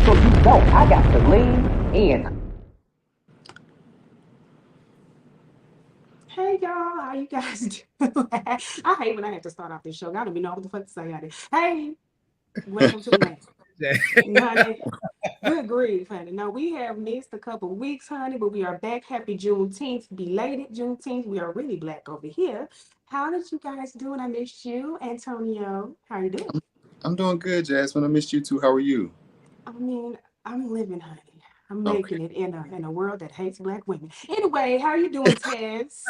So you know I got to lean in. Hey y'all, how you guys doing? I hate when I have to start off this show. I don't even know what the fuck to say on it. Hey, welcome to the man. Honey, good grief, honey. No, we have missed a couple weeks, honey, but we are back. Happy Juneteenth, belated Juneteenth. We are really black over here. How did you guys do? And I missed you, Antonio. How you doing? I'm doing good, Jasmine. I missed you too. How are you? I mean, I'm living, honey. I'm Okay. making it in a world that hates black women. Anyway, how you doing, Tess?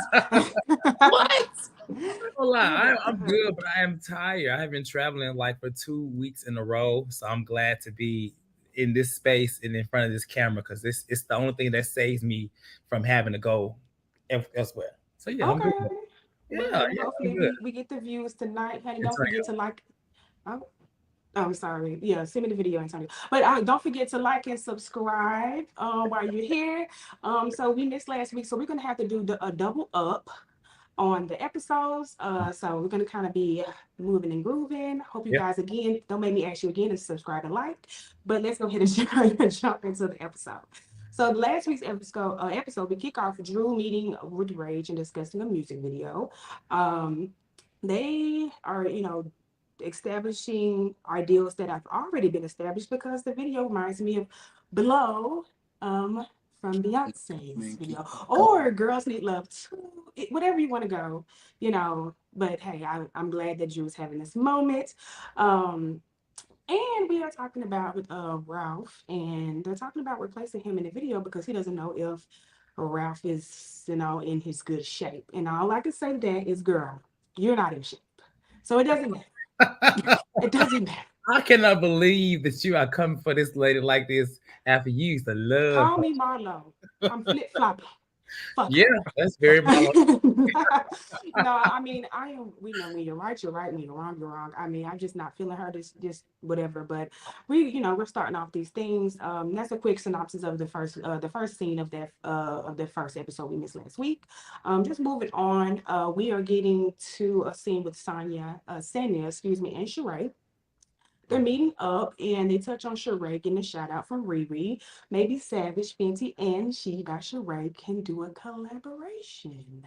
What? Not gonna lie, How you I'm doing? good, but I am tired. I have been traveling like for 2 weeks in a row, so I'm glad to be in this space and in front of this camera because this it's the only thing that saves me from having to go elsewhere. So yeah, I'm good. Okay. Well, Yeah, honey, yeah, I'm hopefully good. we get the views tonight, honey. Don't forget to Antonio. like. Oh, oh, I'm sorry. Yeah, send me the video, Antonio. But don't forget to like and subscribe while you're here. So we missed last week, so we're gonna have to do a double up on the episodes. So we're gonna kind of be moving and grooving. Hope you Yep. guys again. Don't make me ask you again to subscribe and like. But let's go ahead and jump into the episode. So last week's episode we kick off with Drew meeting with Rage and discussing a music video. Um, they are, establishing ideals that have already been established because the video reminds me of Blow um, from Beyonce's Man, keep video, going. or Girls Need Love too, whatever you want to go, But hey, I'm glad that Drew is having this moment. Um, and we are talking about Ralph, and they're talking about replacing him in the video because he doesn't know if Ralph is, in his good shape. And all I can say to that is, girl, you're not in shape. So it doesn't matter. It doesn't matter. I cannot believe that you are coming for this lady like this after you used to love Call her. me Marlo. I'm flip flopping. Fuck Yeah, her. that's very Marlo. No, I mean, I am. We know when you're right, you're right. When you're wrong, you're wrong. I mean, I'm just not feeling her. Just whatever. But we're starting off these things. That's a quick synopsis of the first scene of the first episode we missed last week. Just moving on. We are getting to a scene with Sanya, excuse me, and Sheree. They're meeting up and they touch on Sheree getting a shout out from Riri. Maybe Savage, Fenty, and she by Sheree can do a collaboration.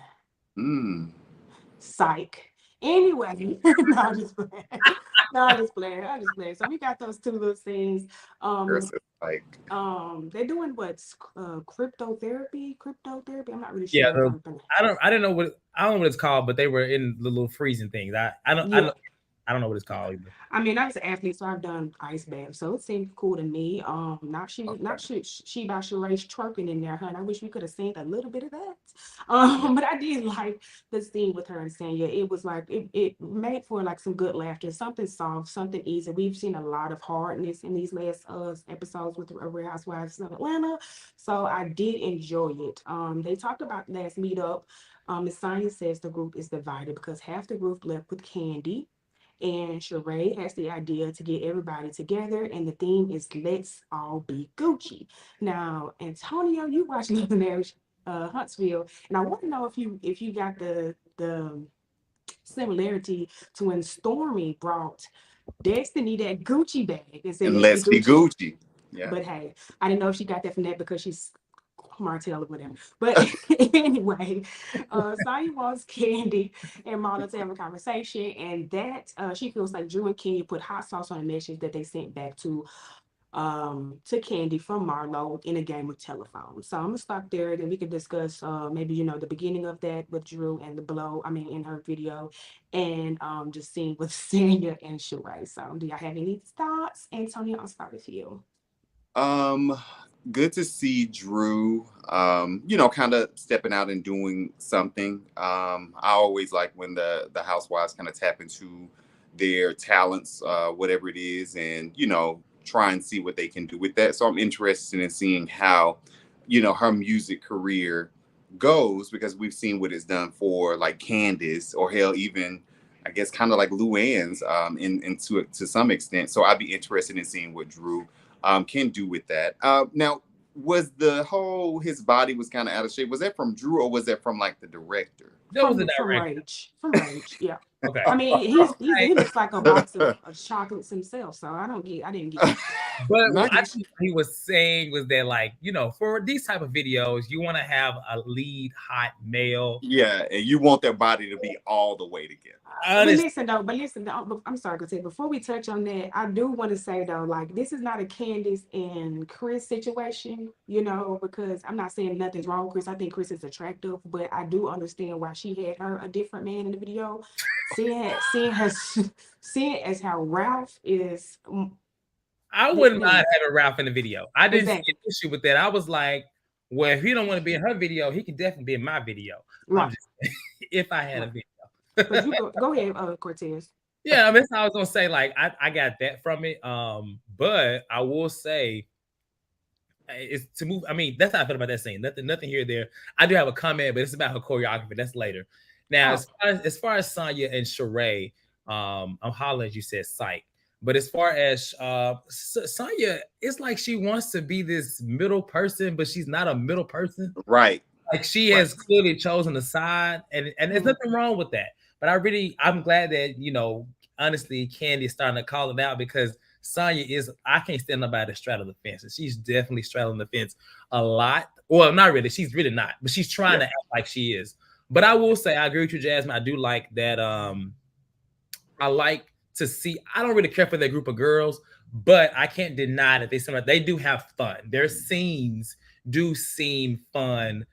Mm. Psych. Anyway, no, I'm just playing. No, I'm just playing. I'm just playing. So we got those two little things. Girls Um, is like, they're doing what's cryptotherapy. Cryptotherapy. I'm not really Yeah, sure if I'm gonna. I don't know what I don't know what it's called, but they were in the little freezing things. Yeah, I don't know what it's called either. I mean, I was an athlete, so I've done ice baths, so it seemed cool to me. okay. She by Sheree's twerking in there, hun. I wish we could have seen a little bit of that. Yeah. But I did like the scene with her and Sanya. It was like it made for like some good laughter, something soft, something easy. We've seen a lot of hardness in these last episodes with the Real Housewives of Atlanta, so I did enjoy it. They talked about last meetup. The science says the group is divided because half the group left with Kandi and Sheree has the idea to get everybody together, and the theme is "Let's all be Gucci." Now, Antonio, you watch Love and Marriage, Huntsville, and I want to know if you got the similarity to when Stormy brought Destiny that Gucci bag and said, And "Let's be let's be Gucci." Gucci. Yeah. But hey, I didn't know if she got that from that because she's Martell or whatever. But anyway, Saya wants Candy and Marlo to have a conversation, and that she feels like Drew and Kenya put hot sauce on a message that they sent back to Candy from Marlo in a game of telephone. So I'm gonna stop there, then we can discuss maybe the beginning of that with Drew and the blow. I mean, in her video, and just seeing with Sanya and Sheree. So do y'all have any thoughts? Antonio, I'll start with you. Um, Good to see Drew, kind of stepping out and doing something. I always like when the housewives kind of tap into their talents, whatever it is, and try and see what they can do with that. So I'm interested in seeing how, her music career goes because we've seen what it's done for like Candace or hell even I guess kind of like Luann's in to some extent. So I'd be interested in seeing what Drew can do with that. Now, was the whole his body was kind of out of shape? Was that from Drew or was that from like the director? That was a from direct. Rage. From Rage, yeah. Okay. I mean, he looks like a box of chocolates himself, so I didn't get it. But Not what I think he was saying was that, like, for these type of videos, you want to have a lead hot male. yeah, and you want their body to be all the way together. But listen though, I'm sorry to say, before we touch on that, I do want to say though, like, this is not a Candice and Chris situation, because I'm not saying nothing's wrong with Chris. I think Chris is attractive, but I do understand why she had a different man in the video. Seeing as how Ralph is. I wouldn't mind having Ralph in the video. I didn't see an issue with that. I was like, well, if he don't want to be in her video, he can definitely be in my video. Right. If I had a video. But you go ahead, Cortez. Yeah, I mean, I was gonna say, like, I got that from it. But I will say, it's to move. I mean, that's how I feel about that scene. Nothing here or there. I do have a comment, but it's about her choreography. That's later. Now, as far as Sonya and Sheree, I'm hollering, as you said, psych. But as far as Sonya, it's like she wants to be this middle person, but she's not a middle person. Right. Like, she has clearly chosen a side, and there's nothing wrong with that. But I'm glad that, honestly, Kandi is starting to call it out, because Sonya I can't stand nobody that straddle the fence. And she's definitely straddling the fence a lot. Well, not really. She's really not, but she's trying to act like she is. But I will say, I agree with you, Jasmine. I do like that. I like to see, I don't really care for that group of girls, but I can't deny that they do have fun. Their scenes do seem fun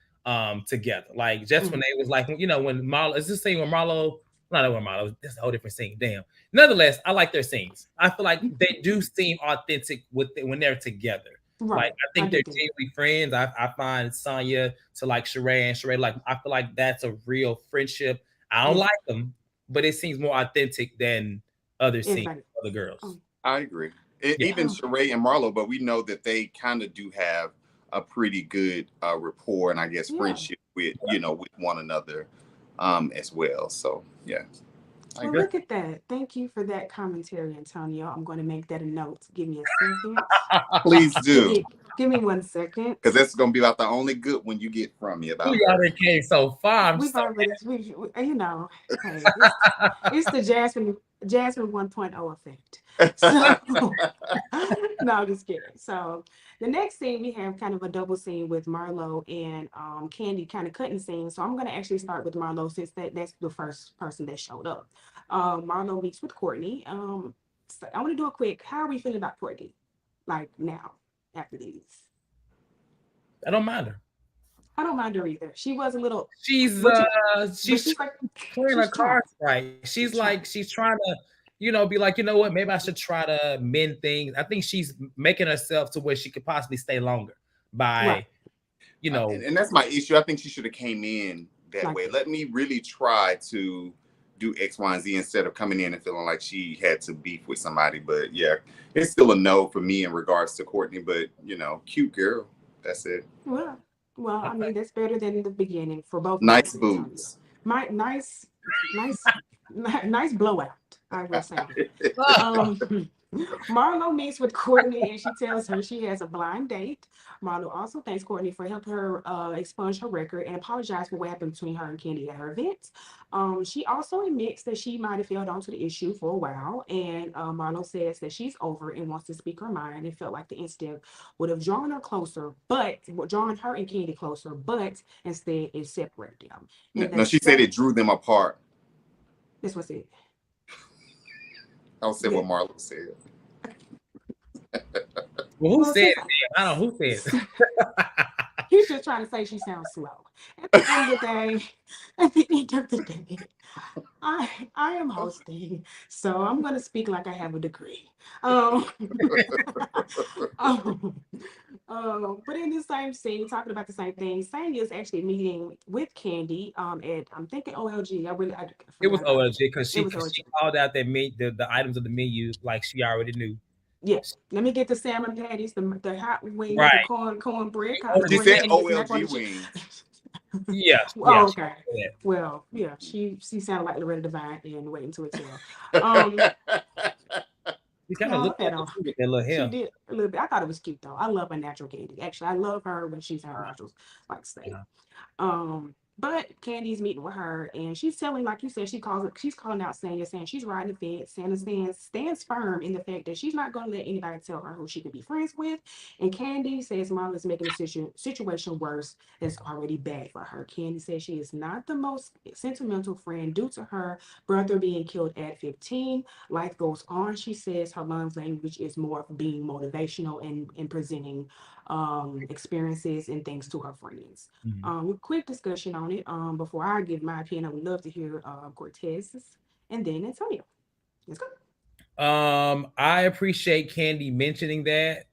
together. Like, just when they was like, when Marlo, is this scene when Marlo, not when Marlo, that's a whole different scene. Damn. Nonetheless, I like their scenes. I feel like they do seem authentic when they're together. Right. Like, I think they're genuinely friends. I find Sonya to like Sheree, and Sheree, like, I feel like that's a real friendship. I don't like them, but it seems more authentic than other scenes, other girls. I agree. Even Sheree and Marlo, but we know that they kind of do have a pretty good rapport and, I guess, friendship with with one another as well. So yeah. Well, look at that. Thank you for that commentary, Antonio. I'm going to make that a note. Give me a second. Please do. Give me 1 second. Because that's going to be about the only good one you get from me about we already came so far. We've already, hey, it's the Jasmine 1.0 effect. So, no, I'm just kidding. So the next scene, we have kind of a double scene with Marlo and Kandi, kind of cutting scenes. So I'm going to actually start with Marlo, since that's the first person that showed up. Marlo meets with Courtney. So I want to do a quick, how are we feeling about Courtney? Like, now, after these? I don't mind her. I don't mind her either. She was a little. She's like, playing her cards right. She's like, she's trying to, be like, you know what? Maybe I should try to mend things. I think she's making herself to where she could possibly stay longer by, And that's my issue. I think she should have came in that way. Let me really try to do X, Y, and Z instead of coming in and feeling like she had to beef with somebody. But yeah, it's still a no for me in regards to Courtney. But cute girl. That's it. Well, I mean, that's better than the beginning for both. Nice boobs. Nice blowout, I will say. Marlo meets with Courtney, and she tells her she has a blind date. Marlo also thanks Courtney for helping her expunge her record and apologize for what happened between her and Kandi at her event. She also admits that she might have held on to the issue for a while, and Marlo says that she's over and wants to speak her mind, and felt like the incident would have drawn her and Kandi closer, but instead it separated them. No, she said it drew them apart. This was it. I'll say what Marlo said. Well, who said it? I don't know who said it. He's just trying to say she sounds slow. At the end of the day, I am hosting, so I'm going to speak like I have a degree. But in the same scene, talking about the same thing, Sonya is actually meeting with Kandi at, I'm thinking OLG. It was OLG because she called out the items of the menu like she already knew. Yes. Let me get the salmon patties, the hot wings, right. the cornbread. She said OLG wings. Yeah. Oh, okay. Yeah. Well, yeah, she sounded like Loretta Devine and Waiting to Exhale. She kind of looked at her with that little hair. She did a little bit. I thought it was cute though. I love a natural Kandi. Actually, I love her when she's her naturals, like say. But Candy's meeting with her, and she's telling, like you said, she's calling out Sanya, saying she's riding the fence. Santa stands firm in the fact that she's not going to let anybody tell her who she can be friends with. And Candy says Marlo's making the situation worse. That's already bad for her. Candy says she is not the most sentimental friend due to her brother being killed at 15. Life goes on. She says her love language is more of being motivational and presenting experiences and things to her friends. Quick discussion on it. Before I give my opinion, I would love to hear Cortez's and then Antonio. Let's go. I appreciate Kandi mentioning that.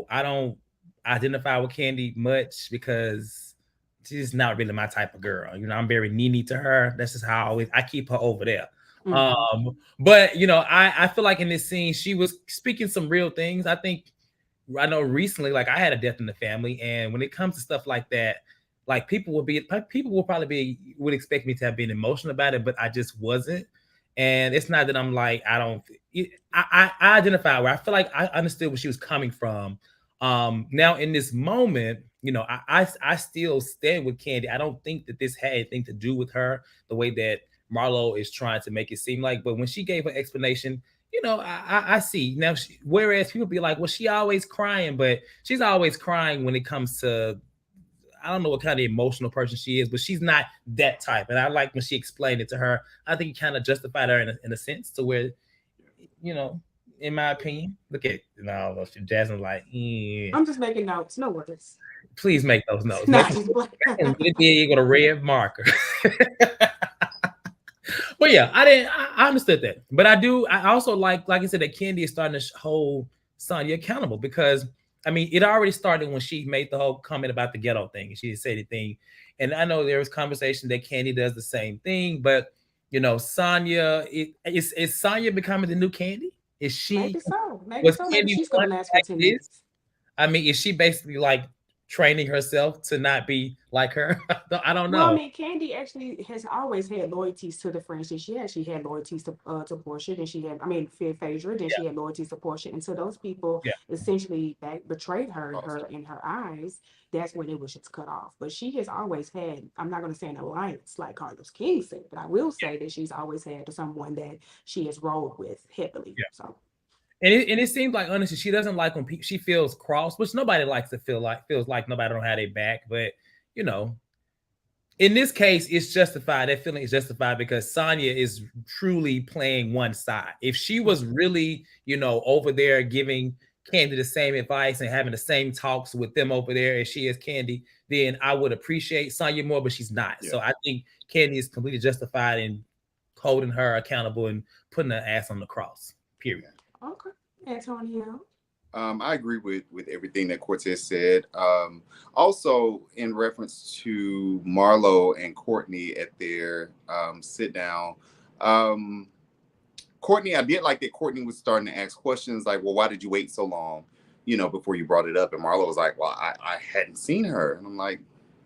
I don't identify with Kandi much because she's not really my type of girl. I'm very needy to her. That's just how I keep her over there. But I feel like in this scene she was speaking some real things. I know recently, like, I had a death in the family, and when it comes to stuff like that, like, people will probably would expect me to have been emotional about it, but I just wasn't. And it's not that I'm like, I identify where I feel like I understood where she was coming from. Now in this moment, I still stand with Kandi. I don't think that this had anything to do with her the way that Marlo is trying to make it seem like. But when she gave her explanation, I see now. Whereas people be like, well, she always crying, but she's always crying when it comes to, I don't know what kind of emotional person she is, but she's not that type. And I like when she explained it to her. I think it kind of justified her in a sense to where, in my opinion, look at Jasmine like, I'm just making notes, no worries. Please make those notes. Nah, and really big with a red marker. But yeah, I understood that. But I also like I said, that Kandi is starting to hold Sonya accountable, because I mean, it already started when she made the whole comment about the ghetto thing, and she didn't say anything. And I know there was conversation that Kandi does the same thing, but Sonya, is Sonya becoming the new Kandi? Is she? Maybe so. Was Maybe Kandi she's gonna last for 10 minutes. I mean, is she basically like training herself to not be like her? I don't know. Well, I mean, Kandi actually has always had loyalties to the friends that she had. She had loyalties to Portia, and she had, I mean, Phaedra, then she had loyalties to Portia. And so those people essentially betrayed her in her eyes. That's when it was just cut off. But she has always had, I'm not going to say an alliance like Carlos King said, but I will say that she's always had someone that she has rolled with heavily. So. And it seems like, honestly, she doesn't like when she feels cross, which nobody likes to feels like nobody don't have their back. But in this case, it's justified. That feeling is justified because Sonya is truly playing one side. If she was really, over there giving Kandi the same advice and having the same talks with them over there as she is Kandi, then I would appreciate Sonya more, but she's not. Yeah. So I think Kandi is completely justified in holding her accountable and putting her ass on the cross. Period. Okay, Antonio. I agree with everything that Cortez said. Also, in reference to Marlo and Courtney at their sit down, Courtney, I did like that Courtney was starting to ask questions like, well, why did you wait so long, before you brought it up? And Marlo was like, well, I hadn't seen her. And I'm like,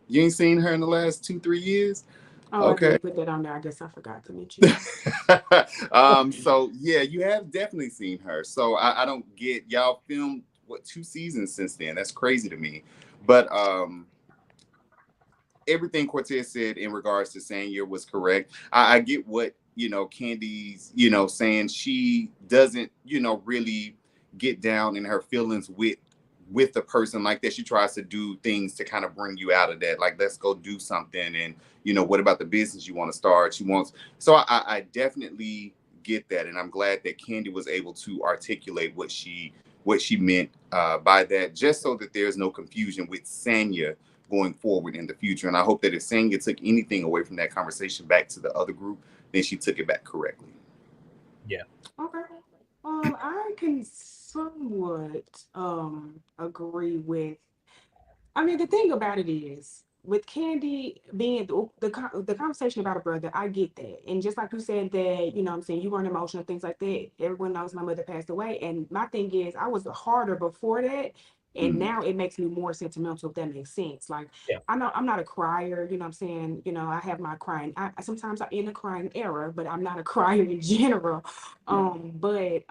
you ain't seen her in the last 2-3 years? Oh, okay. I did put that on there. I guess I forgot to mention. So yeah, you have definitely seen her. So I don't get, y'all filmed 2 seasons since then. That's crazy to me. But everything Cortez said in regards to Sanya was correct. I get what Kandi's saying. She doesn't really get down in her feelings with the person like that. She tries to do things to kind of bring you out of that. Like, let's go do something. And, what about the business you want to start? She wants. So I definitely get that. And I'm glad that Kandi was able to articulate what she meant by that, just so that there's no confusion with Sanya going forward in the future. And I hope that if Sanya took anything away from that conversation back to the other group, then she took it back correctly. Yeah. Okay. I can somewhat agree with. I mean, the thing about it is, with Kandi being the conversation about a brother, I get that. And just like you said that, what I'm saying, you weren't emotional, things like that. Everyone knows my mother passed away. And my thing is, I was harder before that. And now it makes me more sentimental, if that makes sense. Like, I know I'm not a crier, what I'm saying? I have my crying. Sometimes I'm in a crying era, but I'm not a crier in general. But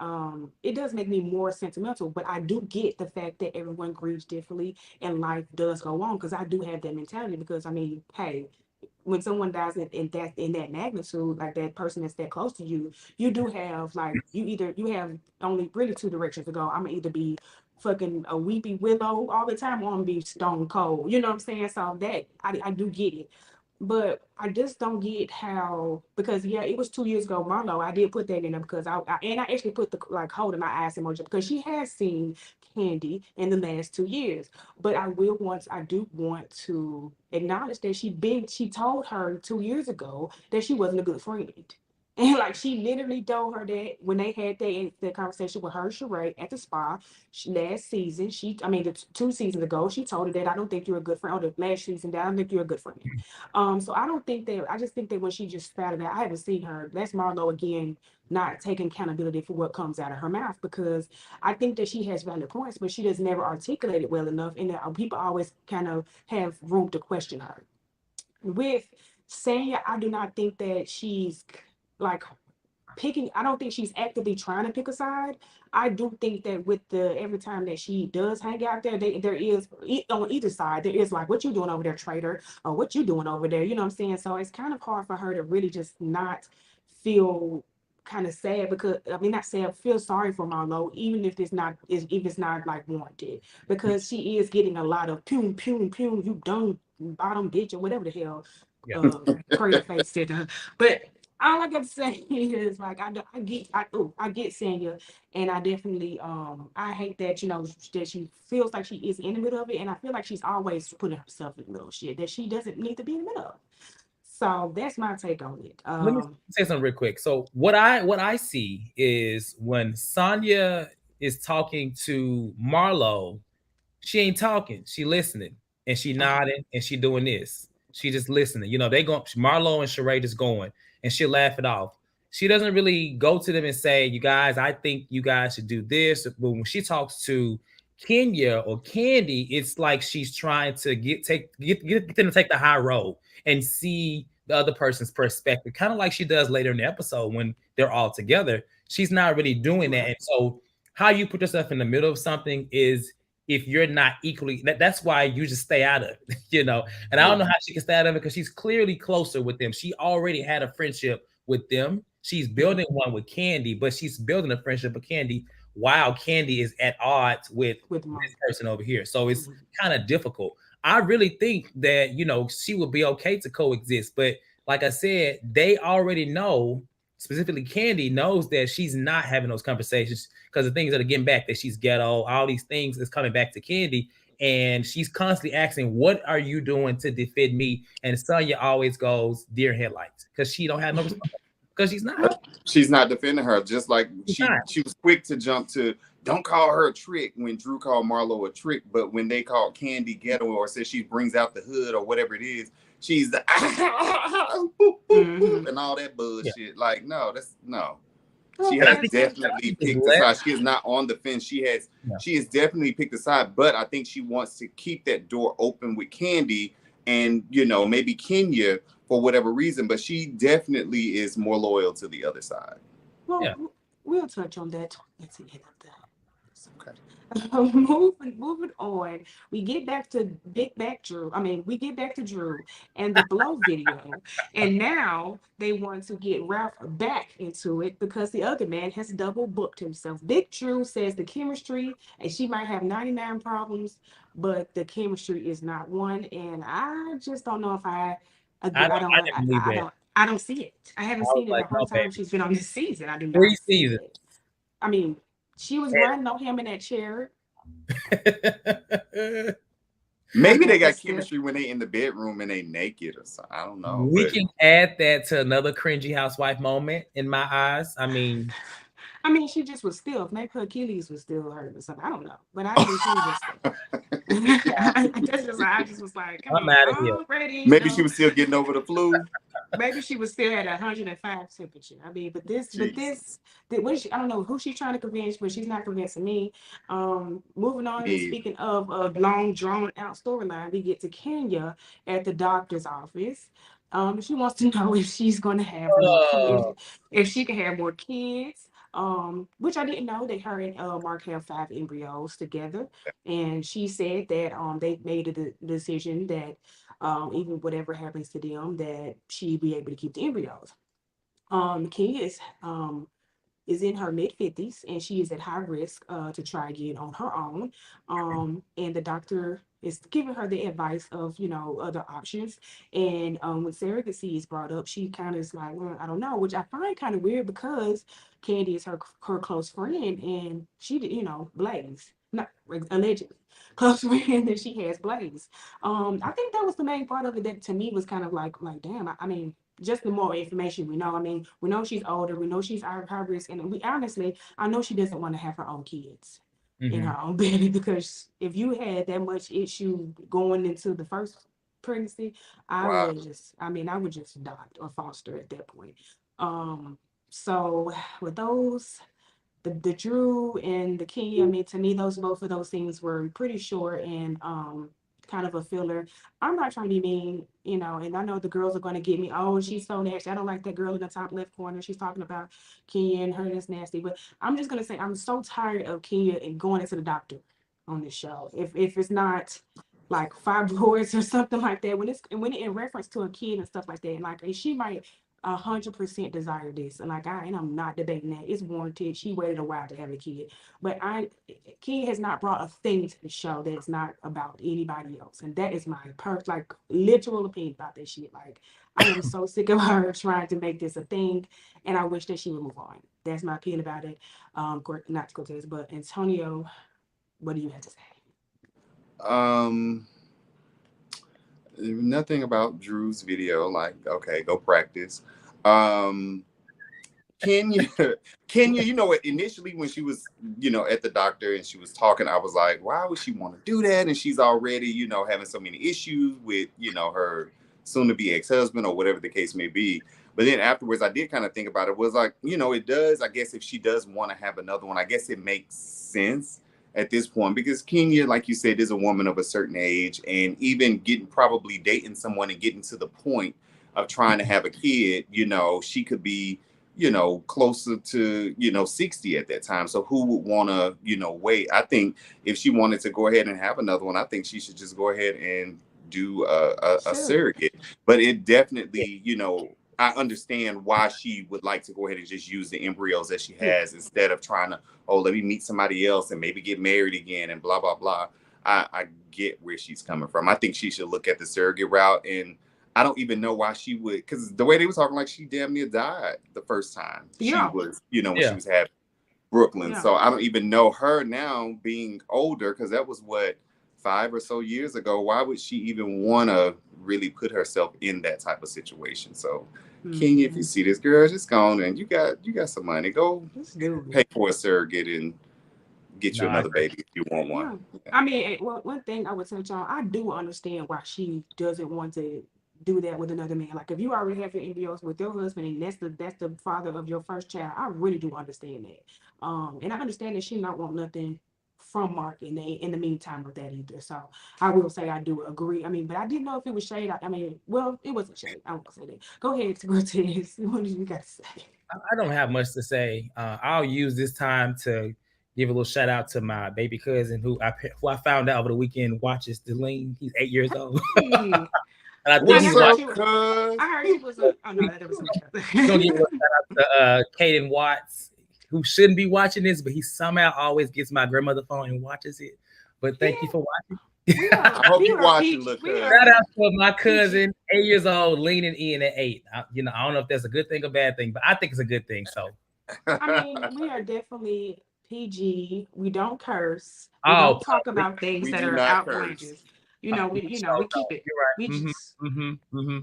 it does make me more sentimental. But I do get the fact that everyone grieves differently and life does go on, because I do have that mentality. Because I mean, hey, when someone dies in that magnitude, like that person that's that close to you, you do have like you have only really two directions to go. I'm gonna either be fucking a weepy willow all the time, or I'm gonna be stone cold. You know what I'm saying? So that I do get it. But I just don't get how, because yeah, it was 2 years ago, Marlo. I did put that in there because I actually put the like holding my eyes emoji because she has seen Kandi in the last 2 years. But I do want to acknowledge that she told her 2 years ago that she wasn't a good friend. And like she literally told her that when they had the conversation with her, Sheree, at the spa last season. I mean, the 2 seasons ago, she told her that I don't think you're a good friend. Or the last season, that I don't think you're a good friend. So I don't think that. I just think that when she just spouted that, I haven't seen her. That's Marlo again, not taking accountability for what comes out of her mouth, because I think that she has valid points, but she does never articulate it well enough, and that people always kind of have room to question her. With Sanya, I do not think that she's like picking. I don't think she's actively trying to pick a side. I do think that with the every time that she does hang out there, there is on either side there is like, what you doing over there, traitor, or what you doing over there, you know what I'm saying? So it's kind of hard for her to really just not feel kind of sad, because I mean not sad, feel sorry for Marlo, even if it's not like warranted, because she is getting a lot of pum pum pum, you dumb bottom bitch, or whatever the hell Yeah. crazy face said to her. But all I got to say is like I get Sanya, and I definitely I hate that, that she feels like she is in the middle of it, and I feel like she's always putting herself in the middle of shit that she doesn't need to be in the middle of. So that's my take on it. Let me say something real quick. So what I see is when Sonya is talking to Marlo, she ain't talking, she listening, and she nodding, and she doing this. She just listening. They go Marlo and Sheree just going, and she'll laugh it off. She doesn't really go to them and say, "You guys, I think you guys should do this." But when she talks to Kenya or Kandi, it's like she's trying to get them to take the high road and see the other person's perspective, kind of like she does later in the episode when they're all together. She's not really doing that. And so how you put yourself in the middle of something is, if you're not equally, that's why you just stay out of it, And I don't know how she can stay out of it, because she's clearly closer with them. She already had a friendship with them. She's building one with Kandi, but she's building a friendship with Kandi while Kandi is at odds with this person over here. So it's kind of difficult. I really think that, she would be okay to coexist. But like I said, they already know, specifically Kandi knows that she's not having those conversations, because the things that are getting back, that she's ghetto, all these things is coming back to Kandi. And she's constantly asking, what are you doing to defend me? And Sonya always goes deer headlights, because she don't have no response. Because she's not defending her. Just like she was quick to jump to, don't call her a trick when Drew called Marlo a trick, but when they called Kandi ghetto, or said she brings out the hood or whatever it is, she's the boop, boop, boop, and all that bullshit. Yeah. Like, no, that's no. She has definitely picked a side. She is not on the fence. She has definitely picked a side, but I think she wants to keep that door open with Kandi and, maybe Kenya for whatever reason, but she definitely is more loyal to the other side. Well, we'll touch on that at the end of that. Okay. Moving on, we get back to Drew. We get back to Drew and the blow video, and now they want to get Ralph back into it because the other man has double booked himself. Big Drew says the chemistry, and she might have 99 problems, but the chemistry is not one. And I just don't know if I don't see it. I haven't seen it the whole time she's been on this season. I do not see it. I mean, she was riding on him in that chair. Maybe they got chemistry when they in the bedroom and they naked or something. I don't know. We can add that to another cringy housewife moment in my eyes. I mean, she just was still. Maybe her Achilles was still hurt or something. I don't know. But I think she was just I just was like, come I'm out of here. Maybe she was still getting over the flu. Maybe she was still at 105 temperature. But I don't know who she's trying to convince, but she's not convincing me. Moving on, and speaking of a long drawn out storyline, we get to Kenya at the doctor's office. She wants to know if she's going to have more kids, if she can have more kids. Which I didn't know that her and Mark have 5 embryos together, and she said that they made a decision that even whatever happens to them, that she be able to keep the embryos. Kenya is in her mid-50s and she is at high risk to try again on her own. And the doctor is giving her the advice of, other options. And when surrogacy is brought up, she kind of is like, well, I don't know, which I find kind of weird because Kandi is her close friend and she did, Blaze, not allegedly close friend that she has, Blaze. I think that was the main part of it that to me was kind of like damn, I mean, just the more information we know. I mean, we know she's older, we know she's high risk, and we honestly, I know she doesn't want to have her own kids in her own belly, because if you had that much issue going into the first pregnancy, Wow. I would just adopt or foster at that point. So with those, the Drew and the Kenya, I mean, to me, both of those things were pretty short and kind of a filler. I'm not trying to be mean, and I know the girls are going to get me. Oh, she's so nasty. I don't like that girl in the top left corner. She's talking about Kenya and her that's nasty. But I'm just gonna say I'm so tired of Kenya and going into the doctor on this show. If it's not like fibroids or something like that, when it in reference to a kid and stuff like that, like and she might 100% desire this, and I'm not debating that. It's warranted. She waited a while to have a kid, but kid has not brought a thing to the show that's not about anybody else, and that is my literal opinion about that shit. Like, I am so sick of her trying to make this a thing, and I wish that she would move on. That's my opinion about it. Not Cortez, but Antonio, what do you have to say? Um, Nothing about Drew's video. Like, okay, go practice. Um, Kenya, Kenya, you know what? Initially, when she was, at the doctor and she was talking, I was like, why would she want to do that? And she's already, having so many issues with, her soon-to-be ex-husband or whatever the case may be. But then afterwards, I did kind of think about it. Was like, it does. I guess if she does want to have another one, I guess it makes sense at this point because Kenya, like you said, is a woman of a certain age, and even probably dating someone and getting to the point of trying to have a kid, she could be closer to, 60 at that time. So who would want to, wait? I think if she wanted to go ahead and have another one, I think she should just go ahead and do a surrogate. But it definitely, I understand why she would like to go ahead and just use the embryos that she has instead of trying to, let me meet somebody else and maybe get married again and blah, blah, blah. I get where she's coming from. I think she should look at the surrogate route, and I don't even know why she would, because the way they were talking, like she damn near died the first time she was, when she was having Brooklyn. Yeah. So I don't even know her now being older, because that was what, 5 or so years ago. Why would she even want to really put herself in that type of situation? So Kenya, if you see this girl, just go on and you got some money. Go pay for a surrogate and get you another baby if you want one. Yeah. I mean, one thing I would touch on, I do understand why she doesn't want to do that with another man. Like, if you already have your embryos with your husband and that's the father of your first child, I really do understand that. And I understand that she not want nothing from Mark in the meantime with that either. So I will say I do agree. I mean, but I didn't know if it was shade. I mean, well, it wasn't shade. I won't say that. Go ahead, Cortez. What did you got to say? I don't have much to say. I'll use this time to give a little shout out to my baby cousin who I found out over the weekend watches the Lean. He's 8 years old. And I think I heard he was a. Oh no, that was something. Gonna give a shout out to Caden Watts, who shouldn't be watching this, but he somehow always gets my grandmother's phone and watches it. But thank you for watching. I hope you watching. Look, shout out to my cousin, 8 years old, leaning in at 8. I don't know if that's a good thing or bad thing, but I think it's a good thing. So, I mean, we are definitely PG. We don't curse. We don't talk about things that are outrageous. We keep it. You're right. We just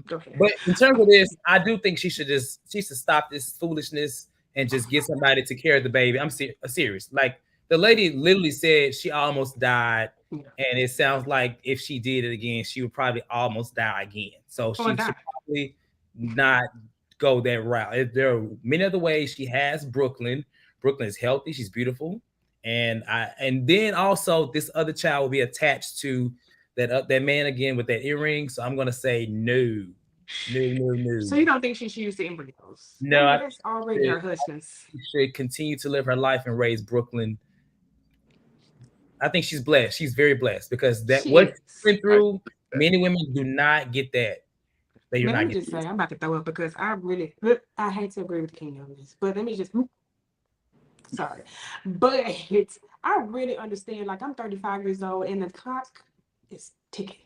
go ahead. But in terms of this, I do think she should stop this foolishness and just get somebody to carry the baby. I'm serious. Like, the lady literally said she almost died, and it sounds like if she did it again, she would probably almost die again. So she should probably not go that route. There are many other ways. She has Brooklyn. Brooklyn is healthy. She's beautiful, and then also this other child will be attached to that man again with that earring. So I'm gonna say no. So you don't think she should use the embryos? No, that's already her husband's. She should continue to live her life and raise Brooklyn. I think she's blessed. She's very blessed because what she went through Many women do not get that. They do Man, let not me get just say, I'm about to throw up because I hate to agree with King on this, but let me just, sorry, but I really understand. Like, I'm 35 years old and the clock is ticking.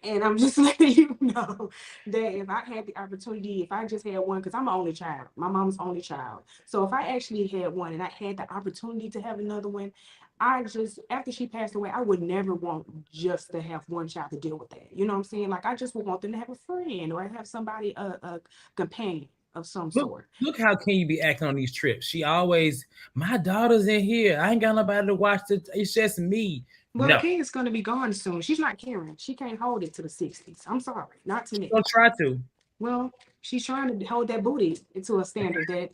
And I'm just letting you know that if I had the opportunity, if I just had one, because I'm an only child, my mom's only child. So if I actually had one and I had the opportunity to have another one, I just, after she passed away, I would never want just to have one child to deal with that. You know what I'm saying? Like, I just would want them to have a friend or have somebody, a companion of some look. sort. Look how can you be acting on these trips? She always, my daughter's in here. I ain't got nobody to watch it. It's just me. Well, No, King's going to be gone soon. She's not caring. She can't hold it to the 60s. I'm sorry, not to me. don't try to. Well, she's trying to hold that booty to a standard that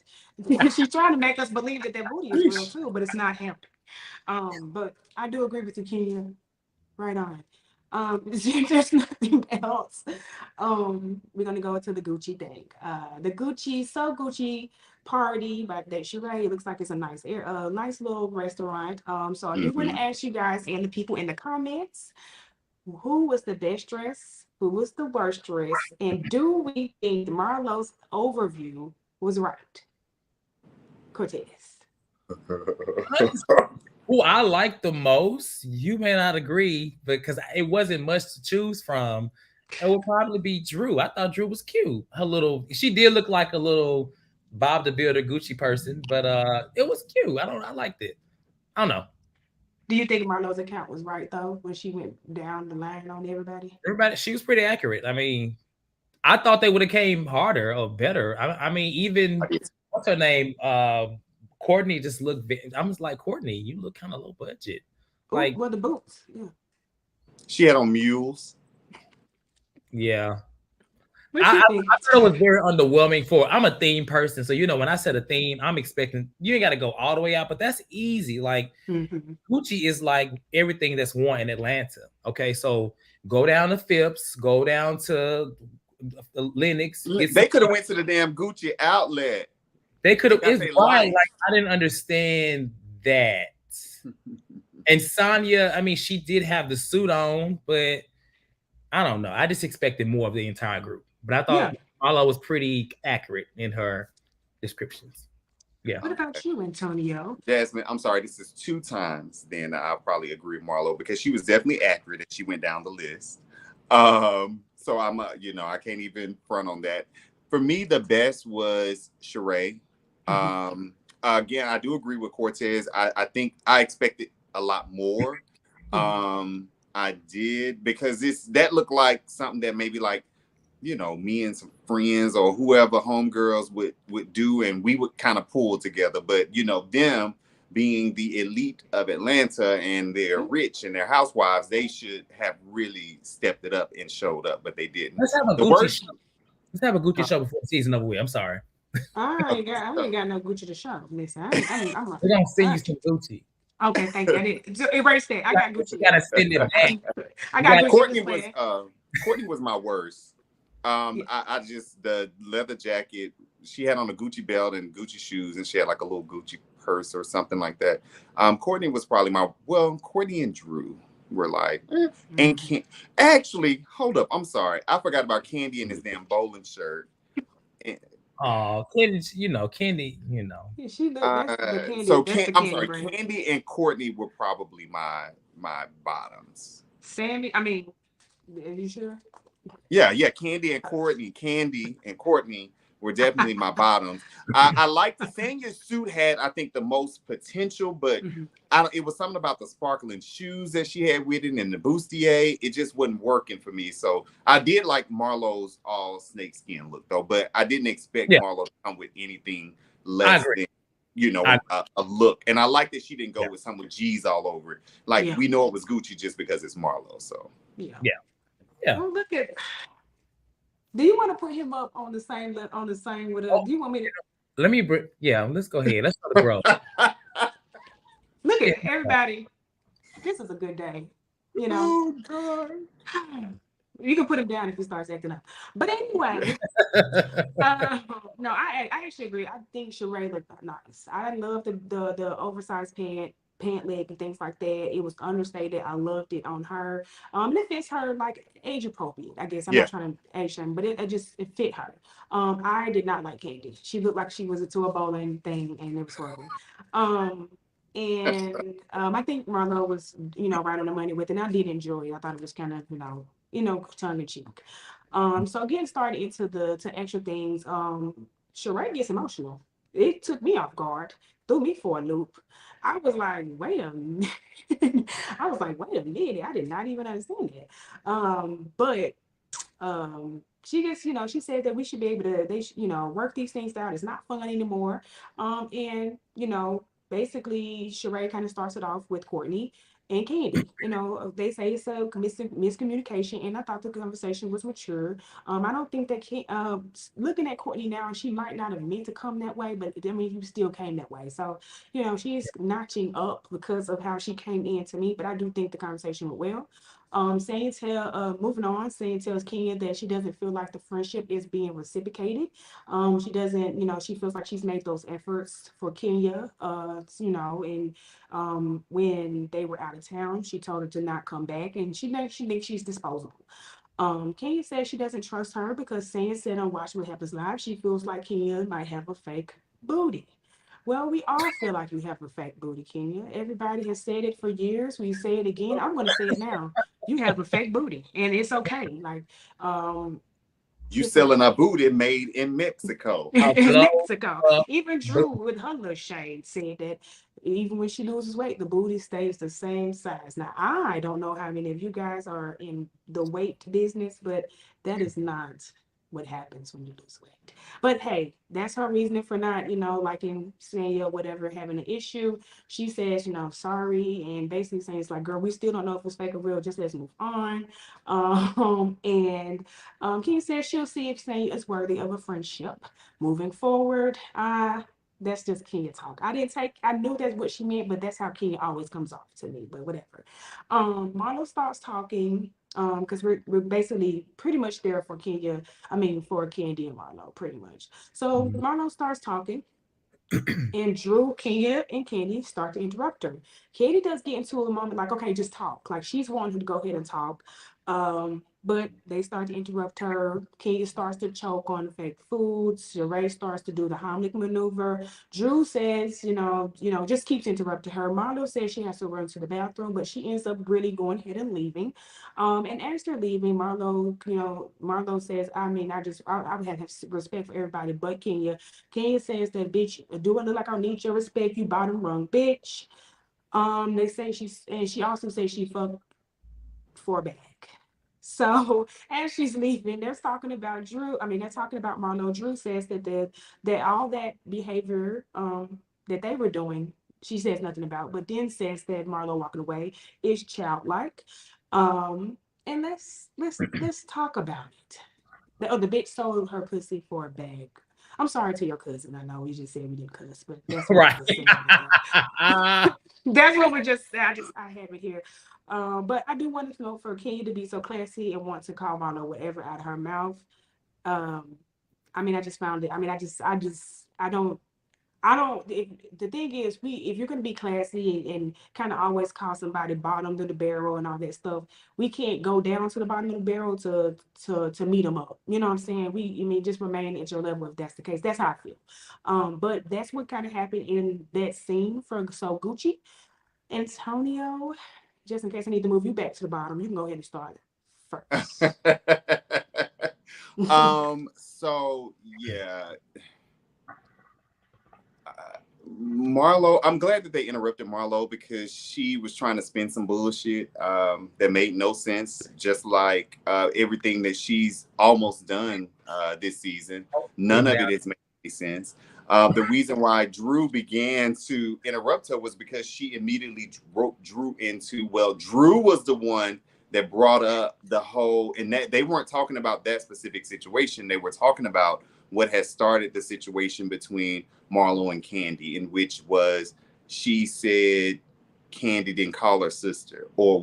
she's trying to make us believe that that booty is real too, but it's not happening. But I do agree with you, Kenya. Right on. There's nothing else. We're gonna go into the Gucci thing. The Gucci, so Gucci party, but that Sheree, it looks like it's a nice little restaurant. So I do want to ask you guys and the people in the comments, who was the best dress? Who was the worst dress? And do we think Marlo's overview was right? Cortez. Who I like the most, you may not agree, because it wasn't much to choose from. It would probably be Drew. I thought Drew was cute. She did look like a little Bob the Builder Gucci person, but it was cute. I liked it. I don't know. Do you think Marlo's account was right though when she went down the line on everybody? Everybody, she was pretty accurate. I mean, I thought they would have came harder or better. I mean, even what's her name? Courtney just looked. I was like, Courtney, you look kind of low budget. Like, well, the boots. Yeah. She had on mules. Yeah. I thought it was very underwhelming I'm a theme person. So, when I set a theme, I'm expecting you ain't got to go all the way out, but that's easy. Like Gucci is like everything that's worn in Atlanta. Okay. So go down to Phipps, go down to Lenox. They could have went to the damn Gucci outlet. They could have. It's why, like, I didn't understand that. And Sonya, I mean, she did have the suit on, but I don't know. I just expected more of the entire group. But I thought Marlo was pretty accurate in her descriptions. Yeah. What about you, Antonio? Jasmine, I'm sorry, this is 2 times. Then I'll probably agree with Marlo because she was definitely accurate and she went down the list. So I'm, I can't even front on that. For me, the best was Sheree. Again, I do agree with Cortez. I think I expected a lot more. I did, because that looked like something that maybe like, me and some friends or whoever homegirls would do, and we would kind of pull together. But them being the elite of Atlanta and they're rich and they're housewives, they should have really stepped it up and showed up, but they didn't. Let's have a Gucci show. Let's have a Gucci show before the season over with. I'm sorry. I ain't got no Gucci to show. Listen, I'm we're gonna send you some Gucci. Okay, thank you. I did. Erase that. I got Gucci. You gotta send it back. I got Gucci. Courtney was my worst. I just, the leather jacket, she had on a Gucci belt and Gucci shoes, and she had like a little Gucci purse or something like that. Courtney was probably Courtney and Drew were like, and actually, hold up, I'm sorry, I forgot about Kandi in his damn bowling shirt. Oh, Kandi, Kandi, Yeah, she Kandi. So Kandi and Courtney were probably my bottoms. Sammy, I mean, are you sure? Yeah, Kandi and Courtney were definitely my bottoms. I like the Sanya's suit had, I think, the most potential, but it was something about the sparkling shoes that she had with it and the bustier. It just wasn't working for me. So I did like Marlo's all snakeskin look though, but I didn't expect Marlo to come with anything less than a look. And I like that she didn't go with something with G's all over it. Like we know it was Gucci just because it's Marlo. So yeah. Well, look at. Do you want to put him up on the same with us? Do you want me to? Let me. Let's go ahead. Let's go to grow. Look at everybody. This is a good day. Oh God. You can put him down if he starts acting up. But anyway, no, I actually agree. I think Sheree looked nice. I love the oversized pant. pant leg and things like that. It was understated. I loved it on her. And it fits her like age appropriate. I guess I'm Yeah. not trying to age shame, but it fit her. I did not like Kandi. She looked like she was into a bowling thing, and it was horrible. Um, I think Marlo was, right on the money with it. And I did enjoy it. I thought it was kind of, tongue in cheek. So getting started into to extra things, Sheree gets emotional. It took me off guard, threw me for a loop. I was like, wait a minute. I was like, wait a minute. I did not even understand that. But she just, she said that we should be able to, work these things out. It's not fun anymore. And basically Sheree kind of starts it off with Courtney and Kandi. They say it's a miscommunication, and I thought the conversation was mature. I don't think that looking at Courtney now, she might not have meant to come that way, but I mean, you still came that way. So, she's notching up because of how she came in to me, but I do think the conversation went well. Moving on, Saying tells Kenya that she doesn't feel like the friendship is being reciprocated. She doesn't, she feels like she's made those efforts for Kenya, and when they were out of town, she told her to not come back, and she thinks she's disposable. Kenya says she doesn't trust her because Saying said on Watch What Happens Live, she feels like Kenya might have a fake booty. Well, we all feel like we have a fake booty, Kenya. Everybody has said it for years. We say it again. I'm going to say it now. You have a fake booty, and it's okay. Like, You selling a booty made in Mexico. in Mexico. Uh, Even Drew, with her little shade, said that even when she loses weight, the booty stays the same size. Now, I don't know how many of you guys are in the weight business, but that is not what happens when you lose weight. But hey, that's her reasoning for not, liking saying or whatever, having an issue. She says, sorry, and basically saying it's like, girl, we still don't know if it's fake or real. Just let's move on. And King says she'll see if Sanya is worthy of a friendship. Moving forward, that's just Kenya talk. I knew that's what she meant, but that's how Kenya always comes off to me, but whatever. Marlo starts talking, because we're basically pretty much there for Kenya, for Kandi and Marlo, pretty much. So Marlo starts talking, and Drew, Kenya, and Kandi start to interrupt her. Kandi does get into a moment like, okay, just talk. Like she's wanting to go ahead and talk. But they start to interrupt her. Kenya starts to choke on fake foods. Sheree starts to do the Heimlich maneuver. Drew says, just keeps interrupting her. Marlo says she has to run to the bathroom, but she ends up really going ahead and leaving. And as they're leaving, Marlo says, I would have respect for everybody but Kenya. Kenya says that, bitch, do I look like I need your respect? You bottom rung bitch. They say she also says she fucked for a bag. So as she's leaving, they're talking about Drew. They're talking about Marlo. Drew says that all that behavior that they were doing, she says nothing about, but then says that Marlo walking away is childlike. And let's talk about it. The bitch sold her pussy for a bag. I'm sorry to your cousin. I know we just said we didn't cuss, but that's what right. was said right there. That's what we just said. I have it here. But I do want to know for Kenya to be so classy and want to call Marlo whatever out of her mouth. Um, I just found it. The thing is, if you're gonna be classy and kind of always call somebody bottom of the barrel and all that stuff, we can't go down to the bottom of the barrel to meet them up. You know what I'm saying? Just remain at your level if that's the case. That's how I feel. But that's what kind of happened in that scene for So Gucci. Antonio, just in case I need to move you back to the bottom, you can go ahead and start first. So yeah. Marlo, I'm glad that they interrupted Marlo because she was trying to spin some bullshit that made no sense, just like everything that she's almost done this season. None of it has made any sense. The reason why Drew began to interrupt her was because she immediately wrote Drew into, well, Drew was the one that brought up the whole, and that they weren't talking about that specific situation. They were talking about what has started the situation between Marlo and Kandi, in which was she said Kandi didn't call her sister, or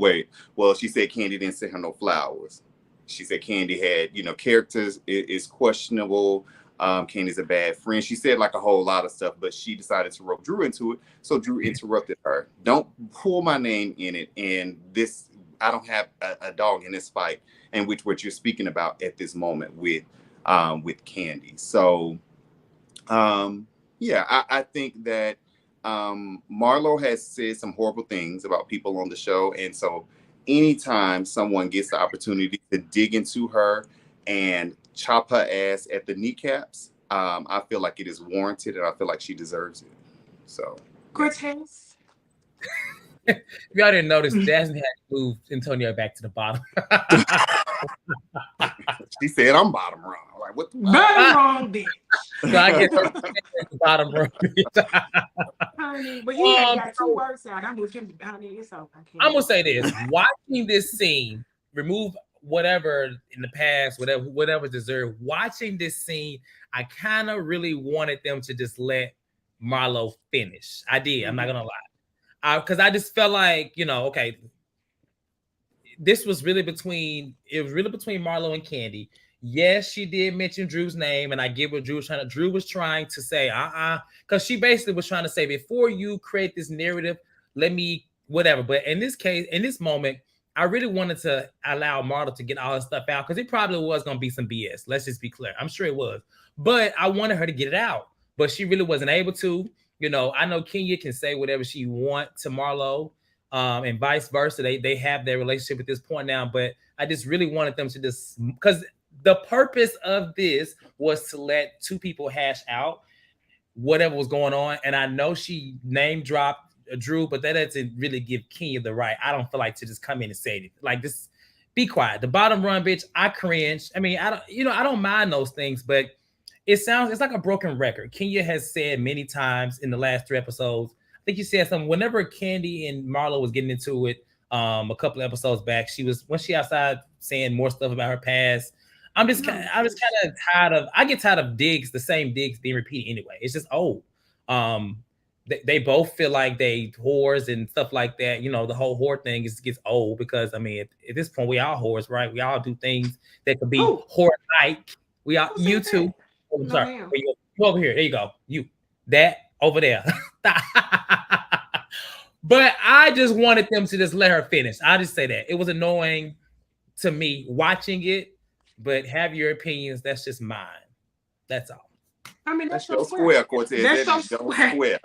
she said Kandi didn't send her no flowers. She said Kandi had, characters is questionable. Kandi's a bad friend. She said like a whole lot of stuff, but she decided to rope Drew into it. So Drew interrupted her. Don't pull my name in it. And this, I don't have a dog in this fight, and which what you're speaking about at this moment with Kandi. So yeah, I think that Marlo has said some horrible things about people on the show, and so anytime someone gets the opportunity to dig into her and chop her ass at the kneecaps, I feel like it is warranted, and I feel like she deserves it. So, Cortez. If y'all didn't notice, Jasmine had moved Antonio back to the bottom. She said, "I'm bottom wrong." Like, what? Bottom wrong, bitch. So I guess bottom row. Honey, but you ain't got 2 words out. I moved him down there. It's over. I'm gonna say this: watching this scene, remove whatever in the past, whatever deserved. Watching this scene, I kind of really wanted them to just let Marlo finish. I did. I'm not gonna lie, because I just felt like, okay, this was really between Marlo and Kandi. Yes, she did mention Drew's name, and I get what Drew was trying to say, because she basically was trying to say, before you create this narrative, let me whatever. But in this case, in this moment, I really wanted to allow Marlo to get all this stuff out, because it probably was going to be some BS. Let's just be clear. I'm sure it was, but I wanted her to get it out, but she really wasn't able to. I know Kenya can say whatever she wants to Marlo, and vice versa. They have their relationship at this point now, but I just really wanted them to just, because the purpose of this was to let 2 people hash out whatever was going on. And I know she name dropped Drew, but that doesn't really give Kenya the right. I don't feel like to just come in and say anything. Like, this, be quiet. The bottom run, bitch. I cringe. I mean, I don't mind those things, but it's like a broken record. Kenya has said many times in the last 3 episodes. I think you said something whenever Kandi and Marlo was getting into it a couple of episodes back. When she outside saying more stuff about her past. I was kind of tired of. I get tired of the same digs being repeated anyway. It's just old. They both feel like they whores and stuff like that. The whole whore thing gets old, because I mean, at this point, we all whores, right? We all do things that could be whore-like. We all, you too. Oh, I'm sorry. You over here. There you go. You that over there. But I just wanted them to just let her finish. I just say that it was annoying to me watching it. But have your opinions. That's just mine. That's all. I mean, that's your square, Cortez. That's so square.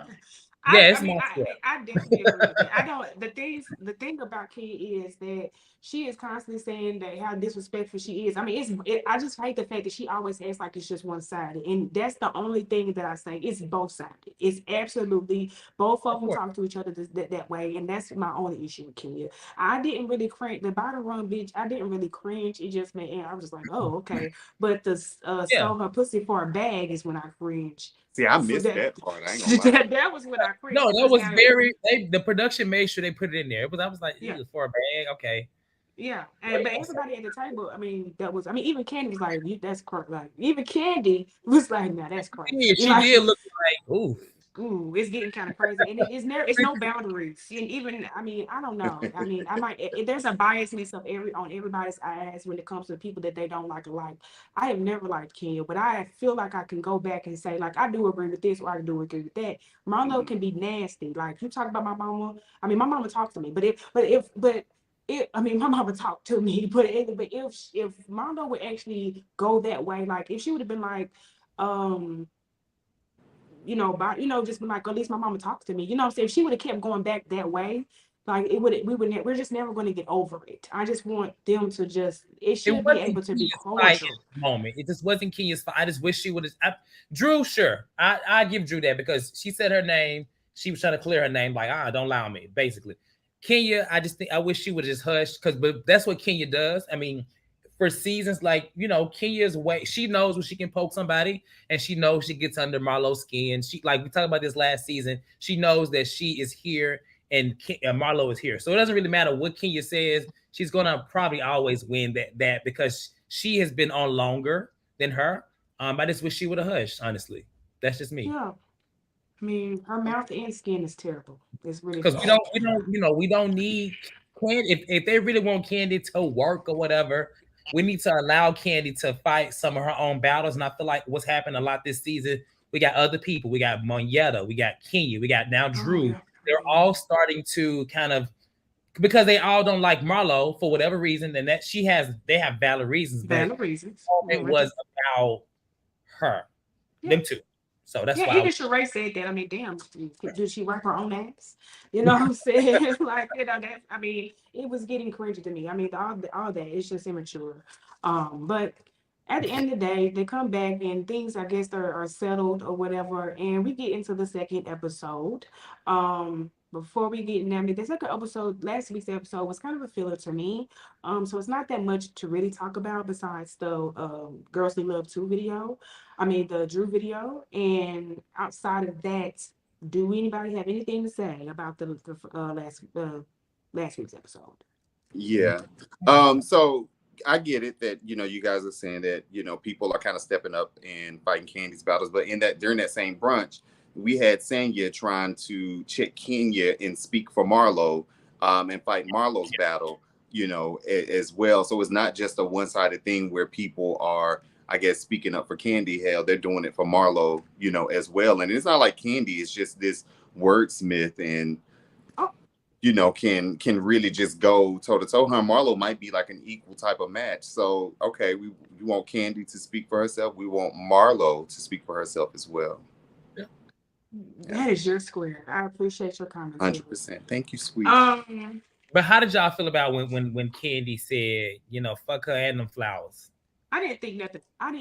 I definitely agree with that. The thing about Kenya is that she is constantly saying that how disrespectful she is. I mean, I just hate the fact that she always acts like it's just one-sided, and that's the only thing that I say. It's both-sided. It's absolutely both of them talk to each other that way, and that's my only issue with Kenya. I didn't really cringe. The bottom run, bitch. I didn't really cringe. It just made. I was just like, oh, okay. But the stole her pussy for a bag is when I cringe. See, I missed that part. I ain't gonna lie. That was when I cringed. No, that was the production made sure they put it in there. I was like, it was for a bag, okay. Yeah, but everybody at the table, I mean, even Kandi was like, that's correct. Like, even Kandi was like, nah, that's correct. Yeah, she did look like, ooh, it's getting kind of crazy, and it's no boundaries. And even, I mean, I don't know. I mean, there's a biasness on everybody's eyes when it comes to people that they don't like alike. I have never liked Kenya, but I feel like I can go back and say, like, I do agree with this, or I do agree with that. Marlo can be nasty. Like, you talk about my mama. I mean, my mama talks to me, my mama talked to me, but if Marlo would actually go that way, like if she would have been like, just been like, at least my mama talks to me. You know what I'm saying? If she would have kept going back that way, like we're just never going to get over it. I just want them to it should be able to be cordial. Moment. It just wasn't Kenya's fault. I just wish she would have. Drew, sure. I give Drew that, because she said her name. She was trying to clear her name, like, don't allow me, basically. Kenya, I wish she would have just hushed, but that's what Kenya does. I mean, for seasons, like, Kenya's way, she knows when she can poke somebody, and she knows she gets under Marlo's skin. She, like we talked about this last season, she knows that she is here and Marlo is here. So it doesn't really matter what Kenya says. She's gonna probably always win that because she has been on longer than her. I just wish she would have hushed. Honestly, that's just me. Yeah. I mean, her mouth and skin is terrible. It's really, because we don't need Kandi. If they really want Kandi to work or whatever, we need to allow Kandi to fight some of her own battles. And I feel like what's happened a lot this season, we got other people. We got Monyetta, we got Kenya, we got now Drew. They're all starting to kind of, because they all don't like Marlo for whatever reason, and that they have valid reasons. Valid reasons. It was about her, them two. So that's why. Even Sheree said that. I mean, damn, did she wipe her own ass? You know what I'm saying? Like, you know, that, I mean, it was getting cringy to me. I mean, all that, it's just immature. But at the end of the day, they come back and things, I guess, are settled or whatever. And we get into the second episode. Before we get in there, the second episode, last week's episode was kind of a filler to me. So it's not that much to really talk about besides the Girls We Love 2 video. I mean, the Drew video. And outside of that, do anybody have anything to say about the last week's episode? Yeah. So I get it that, you know, you guys are saying that, you know, people are kind of stepping up and fighting Kandi's battles, but during that same brunch, we had Sanya trying to check Kenya and speak for Marlo, and fight Marlo's battle, you know, as well. So it's not just a one-sided thing where people are, I guess, speaking up for Kandi. Hell, they're doing it for Marlo, you know, as well. And it's not like Kandi is just this wordsmith and, you know, can really just go toe to toe. Her Marlo might be like an equal type of match. So, okay, we want Kandi to speak for herself. We want Marlo to speak for herself as well. That is your square. I appreciate your comments. 100%. Thank you, sweet. But how did y'all feel about when Kandi said, you know, fuck her and them flowers? I didn't think nothing. I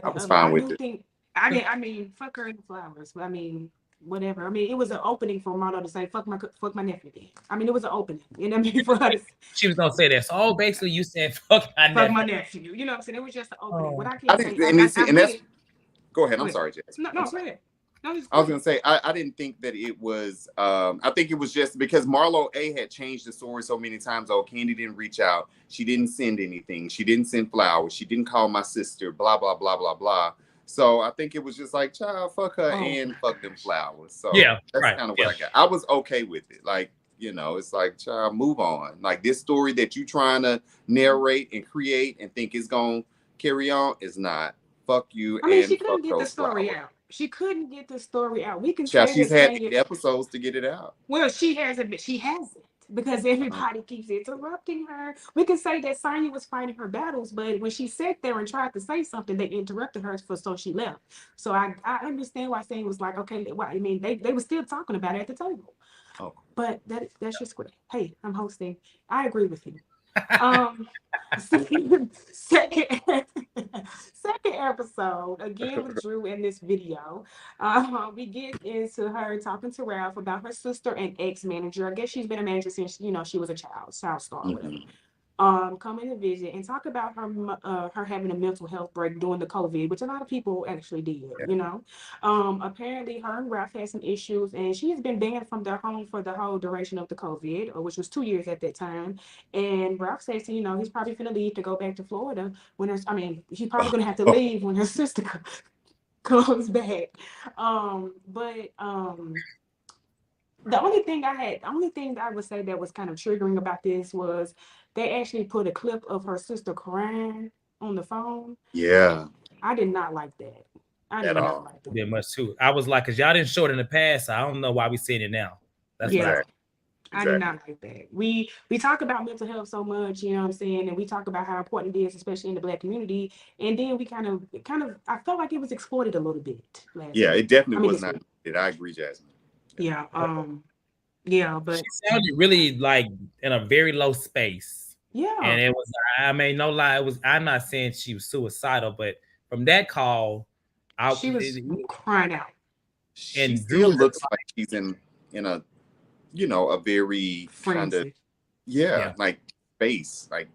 was fine with it. I mean, fuck her and the flowers. But I mean, whatever. I mean, it was an opening for Marlo to say, fuck my nephew then. I mean, it was an opening. You know what I mean? For her to, she was gonna say that. So basically you said fuck my nephew. You know what I'm saying? It was just an opening. What I can't say. Go ahead. I'm sorry, Jess. No, go ahead. I was gonna say I didn't think that it was. I think it was just because Marlo had changed the story so many times. Oh, Kandi didn't reach out. She didn't send anything. She didn't send flowers. She didn't call my sister. Blah blah blah blah blah. So I think it was just like, child, fuck her and fuck them flowers. So yeah, that's kind of what I got. I was okay with it. Like, you know, it's like, child, move on. Like this story that you trying to narrate and create and think is gonna carry on is not. Fuck you. I mean, she couldn't get the story out. She couldn't get the story out. We can say she's had 8 episodes to get it out. Well, she hasn't, but she hasn't because everybody keeps interrupting her. We can say that Sonya was fighting her battles, but when she sat there and tried to say something, they interrupted her, so she left. So I understand why Sonya was like, okay, well, I mean, they were still talking about it at the table. Oh, but that's just great. Hey, I'm hosting. I agree with you. Second episode again with Drew in this video. We get into her talking to Ralph about her sister and ex-manager. I guess she's been a manager since, you know, she was a child star, whatever. Coming to visit and talk about her having a mental health break during the COVID, which a lot of people actually did, you know. Apparently her and Ralph had some issues and she has been banned from their home for the whole duration of the COVID, which was 2 years at that time. And Ralph says, you know, he's probably gonna leave to go back to Florida when he's probably gonna have to leave when her sister comes back. The only thing I would say that was kind of triggering about this was they actually put a clip of her sister crying on the phone. Yeah. I did not like that. I did not like that. Did much too. I was like, because y'all didn't show it in the past, so I don't know why we seeing it now. That's I did not like that. We talk about mental health so much, you know what I'm saying, and we talk about how important it is, especially in the Black community. And then we kind of, I felt like it was exploited a little bit. It definitely was not. I agree, Jasmine. Yeah. But she sounded really like in a very low space. Yeah. And it was, I mean, no lie, I'm not saying she was suicidal, but from that call, she was crying out. And still looks like she's in a, you know, a very kind of, like space. Like,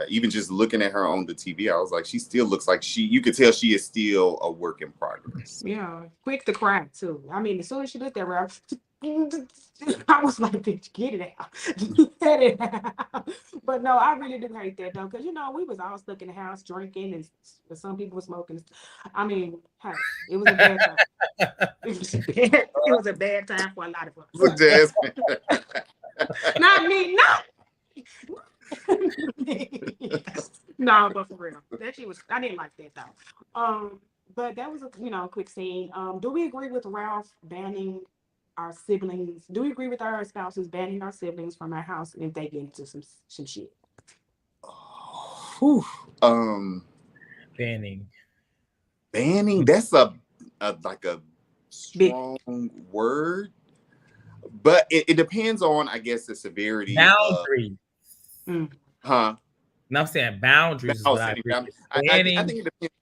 even just looking at her on the TV, I was like, she still looks like you could tell she is still a work in progress. Yeah. Quick to cry too. I mean, as soon as she looked at Ralph, I was like, bitch, get it out. Get it out. But no, I really do hate that though, because, you know, we was all stuck in the house drinking and some people were smoking. I mean, hey, it was a bad time. It was a bad time for a lot of us. Not me, no. No, but for real, that she was. I didn't like that though. But that was a quick scene. Do we agree with Ralph banning our siblings? Do we agree with our spouses banning our siblings from our house if they get into some shit? Whew. Banning. That's a like a Big. strong word, but it depends on, I guess, the severity of Boundaries. huh. And I'm saying boundaries is what I Setting agree boundaries. with. I Banning. think it depends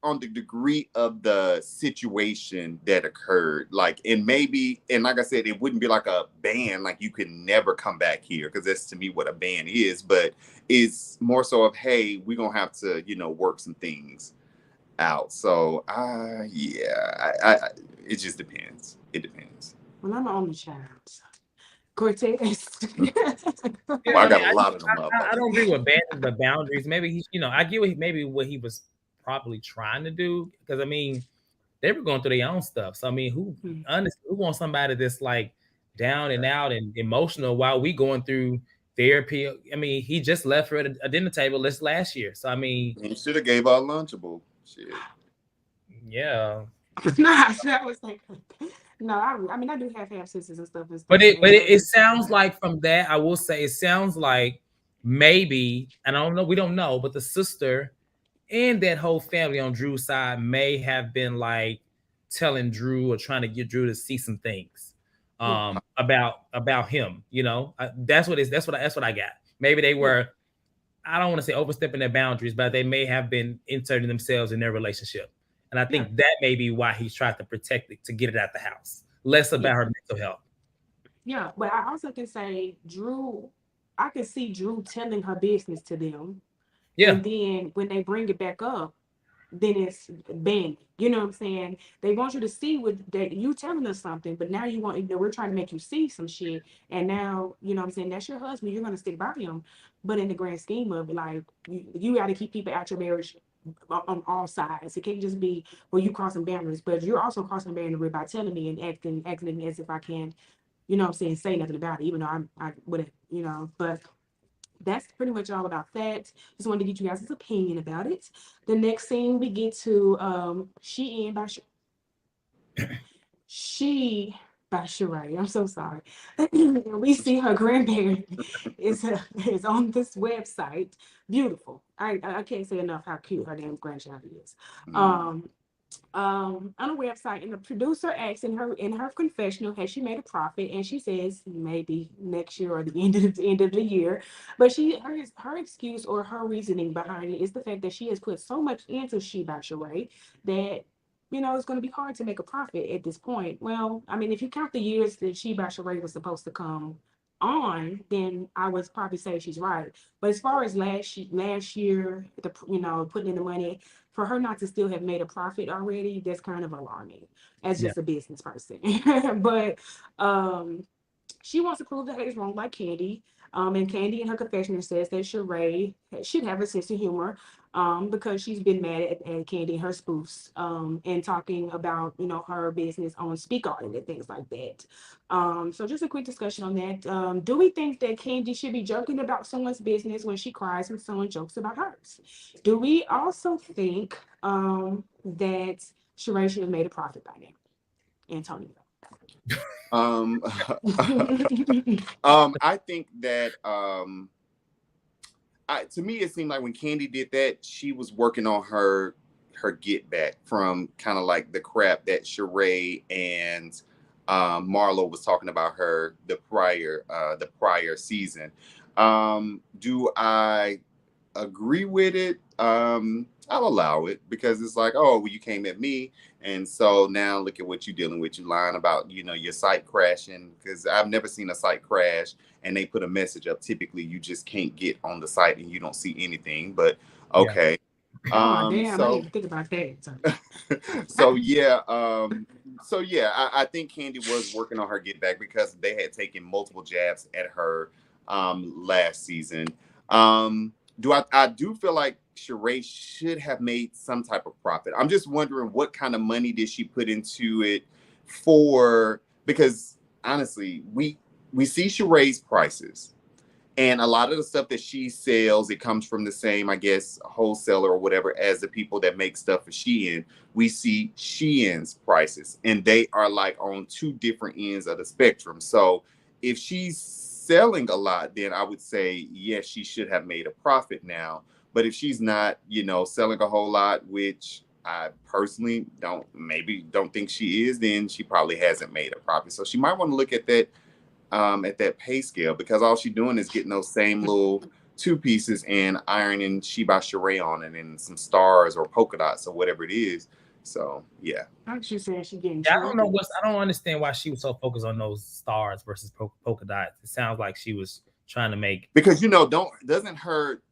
on the degree of the situation that occurred. Like, and maybe, and like I said, it wouldn't be like a ban, like you can never come back here, because that's to me what a ban is. But it's more so of, hey, we're gonna have to, work some things out. So, yeah, I it just depends. It depends. Well, I'm an only child. Cortez. Well, I got a lot of them I don't agree with banning, but boundaries. Maybe I get what he was probably trying to do, because I mean, they were going through their own stuff. So I mean, who wants somebody that's like down and out and emotional while we going through therapy? I mean, he just left her at a dinner table last year. So I mean, he should have gave her a Lunchable. Shit. Yeah. Nah, that was like, no. I mean, I do have sisters and stuff. But it sounds like, from that, I will say, it sounds like maybe, and I don't know, we don't know, but the sister and that whole family on Drew's side may have been like telling Drew or trying to get Drew to see some things about him. That's what I got. Maybe they were, I don't want to say overstepping their boundaries, but they may have been inserting themselves in their relationship. And I think that may be why he's tried to protect it, to get it out the house. Less about her mental health. Yeah, but I also can say I can see Drew telling her business to them. Yeah. And then when they bring it back up, then it's banned. You know what I'm saying? They want you to see that you telling us something, but now we're trying to make you see some shit. And now, you know what I'm saying, that's your husband. You're going to stick by him. But in the grand scheme of it, like, you got to keep people out your marriage on all sides. It can't just be, well, you crossing boundaries, but you're also crossing boundaries by telling me and acting as if I can, you know what I'm saying, say nothing about it, even though I would have, but that's pretty much all about that. Just wanted to get you guys' opinion about it. The next scene we get to She by Sheree. I'm so sorry. We see her grandparent is on this website. Beautiful. I can't say enough how cute her damn grandchild is. On a website, and the producer asks in her confessional, has she made a profit? And she says maybe next year or the end of the year. But her excuse or her reasoning behind it is the fact that she has put so much into She by Sheree that it's going to be hard to make a profit at this point. Well, I mean, if you count the years that She by Sheree was supposed to come on, then I would probably say she's right. But as far as last year, putting in the money, for her not to still have made a profit already, that's kind of alarming as just a business person. But she wants to prove that haters wrong, like Kandi. And Kandi in her confessional says that Sheree should have a sense of humor, because she's been mad at Kandi and her spoofs, and talking about her business on Speak On It and things like that. So just a quick discussion on that. Do we think that Kandi should be joking about someone's business when she cries when someone jokes about hers? Do we also think that Sheree should have made a profit by now? Antonio. I think that to me it seemed like when Kandi did that, she was working on her get back from kind of like the crap that Sheree and Marlo was talking about her the prior season. Do I agree with it? I'll allow it, because it's like, oh, well, you came at me, and so now look at what you're dealing with. You lying about your site crashing, because I've never seen a site crash and they put a message up. Typically you just can't get on the site and you don't see anything, but okay. Oh damn, I didn't even think about that. I think Kandi was working on her get back, because they had taken multiple jabs at her last season. I do feel like Sheree should have made some type of profit. I'm just wondering what kind of money did she put into it for, because honestly, we see Sheree's prices, And a lot of the stuff that she sells, it comes from the same, I guess, wholesaler or whatever as the people that make stuff for Shein. We see Shein's prices, and they are like on two different ends of the spectrum. So if she's selling a lot, then I would say, yes, she should have made a profit now. But if she's not, selling a whole lot, which I personally don't think she is, then she probably hasn't made a profit. So she might want to look at that pay scale, because all she's doing is getting those same little two pieces and ironing She by Sheree on it and some stars or polka dots or whatever it is. So yeah. Aren't you saying she getting Yeah, I trophies? don't understand why she was so focused on those stars versus polka dots. It sounds like she was trying to make, because doesn't her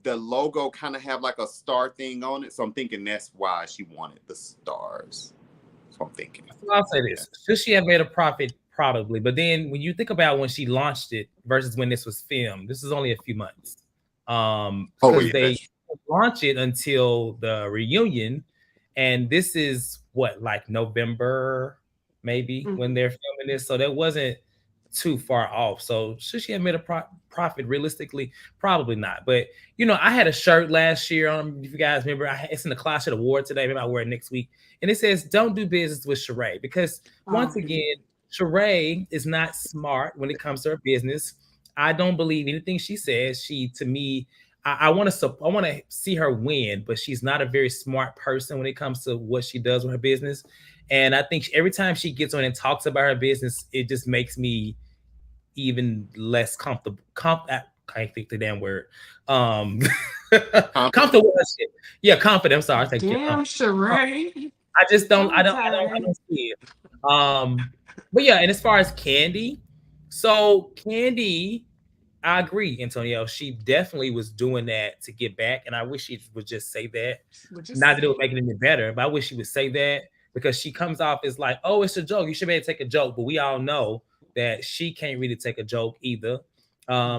the logo kind of have like a star thing on it? So I'm thinking that's why she wanted the stars. So I'm thinking. So I'll say this: should she have made a profit? Probably, but then when you think about when she launched it versus when this was filmed, this is only a few months. Because they launch it until the reunion, and this is what, like November maybe, when they're filming this, so that wasn't too far off. So should she have made a profit realistically? Probably not. But I had a shirt last year on, if you guys remember, it's in the Clash Award today. Maybe I'll wear it next week, and it says "Don't do business with Sheree," because once again, Sheree is not smart when it comes to her business. I don't believe anything she says. To me, I want to see her win, but she's not a very smart person when it comes to what she does with her business. And I think every time she gets on and talks about her business, it just makes me even less comfortable. I can't think the damn word. Comfortable with her shit. Yeah, confident. I'm sorry. Damn, Sheree. I just don't. I don't see it. But yeah, and as far as Kandi, so Kandi, I agree, Antonio. She definitely was doing that to get back, and I wish she would just say that. Not that it would make it any better, but I wish she would say that, because she comes off as like, "Oh, it's a joke. You should be able to take a joke," but we all know that she can't really take a joke either.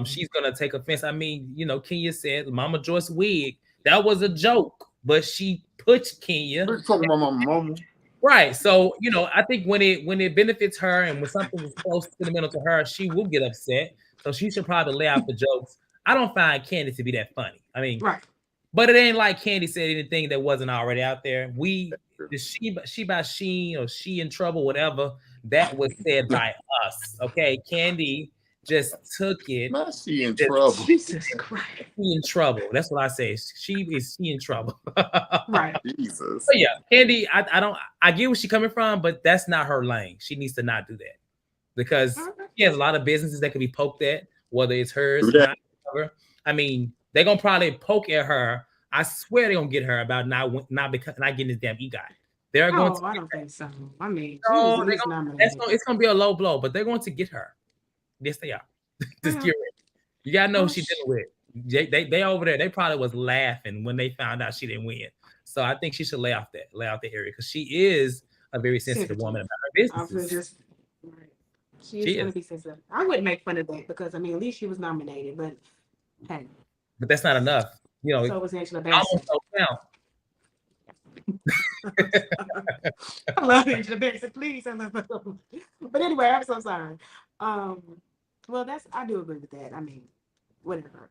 She's gonna take offense. I mean, Kenya said Mama Joyce wig, that was a joke, but she put Kenya. Talking about my mama. Right. So, I think when it benefits her and when something is close sentimental to her, she will get upset. So she should probably lay out the jokes. I don't find Kandi to be that funny. I mean, right. But it ain't like Kandi said anything that wasn't already out there. She by Sheen, or She in Trouble, whatever, that was said by us. Okay. Kandi just took it. Not She in Trouble. Jesus Christ. She in trouble. That's what I say. She in trouble. Right. Jesus. But yeah, Kandi, I get where she's coming from, but that's not her lane. She needs to not do that, because she has a lot of businesses that can be poked at, whether it's hers or not. I mean, they're gonna probably poke at her. I swear they're gonna get her about not getting this damn EGOT. They're going to. I don't think so. I mean, it's gonna be a low blow, but they're going to get her. Yes, they are. Just get ready. You gotta know who she's dealing with. They over there. They probably was laughing when they found out she didn't win. So I think she should lay off the area, because she is a very sensitive woman about her business. She's gonna be sensitive. I wouldn't make fun of that, because I mean, at least she was nominated, but hey. But that's not enough. So was Angela Bassett. I love Angela Bassett. Please, I love her. But anyway, I'm so sorry. Well, I do agree with that. I mean, whatever.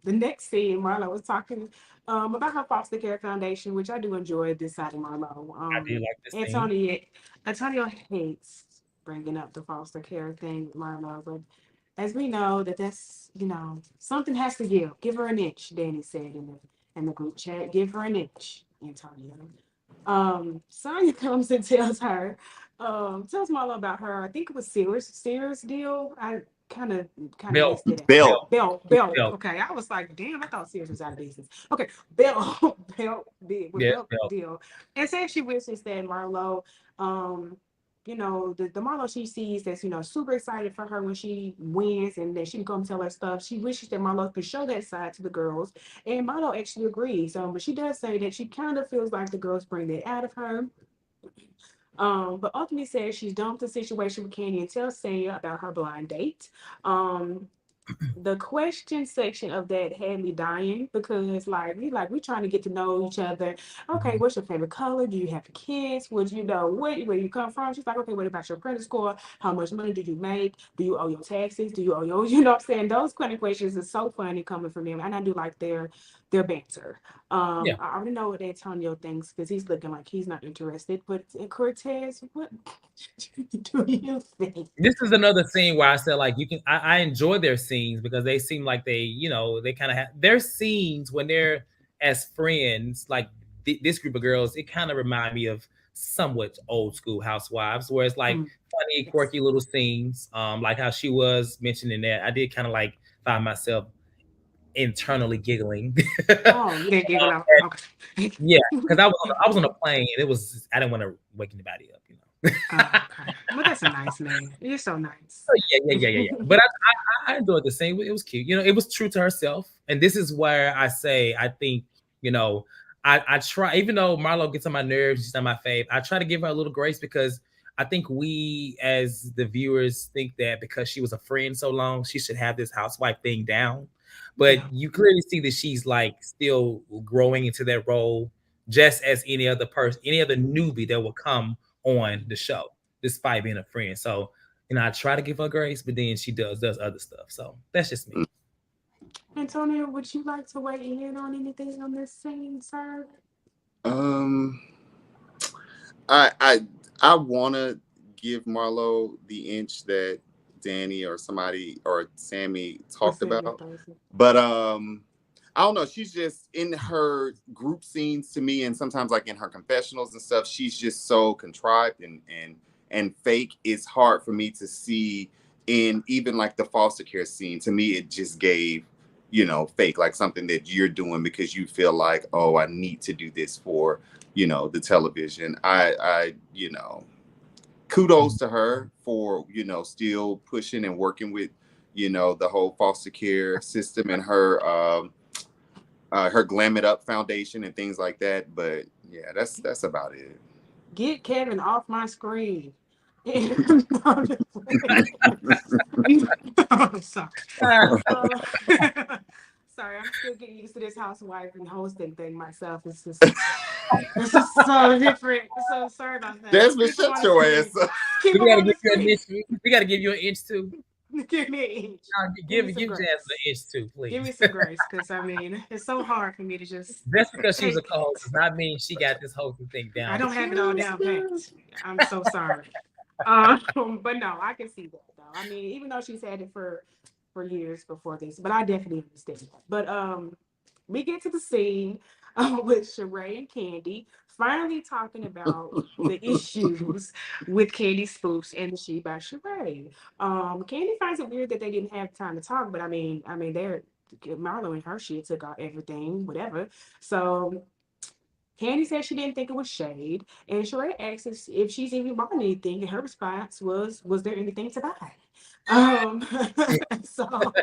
The next scene, Marlo was talking about her foster care foundation, which I do enjoy this side of Marlo. I do like this scene. Antonio hates bringing up the foster care thing with Marlo, but as we know that's something has to give. Give her an inch, Danny said in the group chat. Give her an inch, Antonio. Sonya comes and tells Marlo about her. I think it was Sears deal. I kind of missed it. Bell. Okay, I was like, damn, I thought Sears was out of business. Okay, Bell deal. And said she wishes that Marlo, the Marlo she sees that's, super excited for her when she wins and that she can come tell her stuff. She wishes that Marlo could show that side to the girls. And Marlo actually agrees. But she does say that she kind of feels like the girls bring that out of her. But ultimately says she's done with the situation with Kandi and tells Sanya about her blind date. the question section of that had me dying because we trying to get to know each other. Okay, Mhm. what's your favorite color? Do you have kids? Would you know where you come from? She's like, okay, what about your credit score? How much money do you make? Do you owe your taxes? Do you owe your you know what I'm saying? Those kind of questions are so funny coming from them. And I do like their banter. Yeah. I already know what Antonio thinks because he's looking like he's not interested. But Cortez, what do you think? This is another scene where I said like you can I enjoy their scenes because they seem like they kind of have their scenes when they're as friends like this group of girls. It kind of remind me of somewhat old school Housewives where it's like Mm, funny yes. quirky little scenes, like how she was mentioning that I did kind of like find myself internally giggling. Oh, you didn't giggle out. Okay. Yeah, because I was on a plane and it was I didn't want to wake anybody up, Oh, okay. Well, that's a nice name. You're so nice. Oh, yeah. But I enjoyed the scene. It was cute. It was true to herself. And this is where I say I think, you know, I try, even though Marlo gets on my nerves, she's not my fave, I try to give her a little grace because I think we as the viewers think that because she was a friend so long, she should have this housewife thing down. But Yeah. you clearly see that she's like still growing into that role, just as any other person, any other newbie that will come on the show, despite being a friend. So I try to give her grace, but then she does other stuff. So that's just me. Antonio, would you like to weigh in on anything on this scene, sir? Um, I want to give Marlo the inch that Danny or somebody or Sammy Or talked Sammy about, Person? but I don't know. She's just in her group scenes to me, and sometimes like in her confessionals and stuff. She's just so contrived and fake. It's hard for me to see in even like the foster care scene. To me, it just gave fake, like something that you're doing because you feel like, oh, I need to do this for the television. I kudos to her for still pushing and working with the whole foster care system and her Glam It Up Foundation and things like that. But yeah, that's about it. Get Kevin off my screen. No, I'm just playing. I'm sorry. Uh, sorry, I'm still getting used to this housewife and hosting thing myself. It's just so different. So sorry about that. Jasmine, Keep him shut on the your ass screen. up. Keep we him gotta on give the you an screen. inch. We gotta give you an inch too. Give me an inch. Give Give me some give Jasmine grace. an inch too, Give me please. some grace, because I mean, it's so hard for me to just Just because she was a take. co-host does not mean she got this whole thing I down. don't have it all down pat. I'm so sorry. But no, I can see that though. I mean, even though she's had it for years before this, but I definitely understand that. But we get to the scene with Sheree and Kandi finally talking about the issues with Kandi Spooks and the She by Sheree. Kandi finds it weird that they didn't have time to talk, but I mean, they're Marlo and her shit took out everything, whatever. So Kandi said she didn't think it was shade, and Sheree asked if she's even bought anything, and her response was there anything to buy? Um, so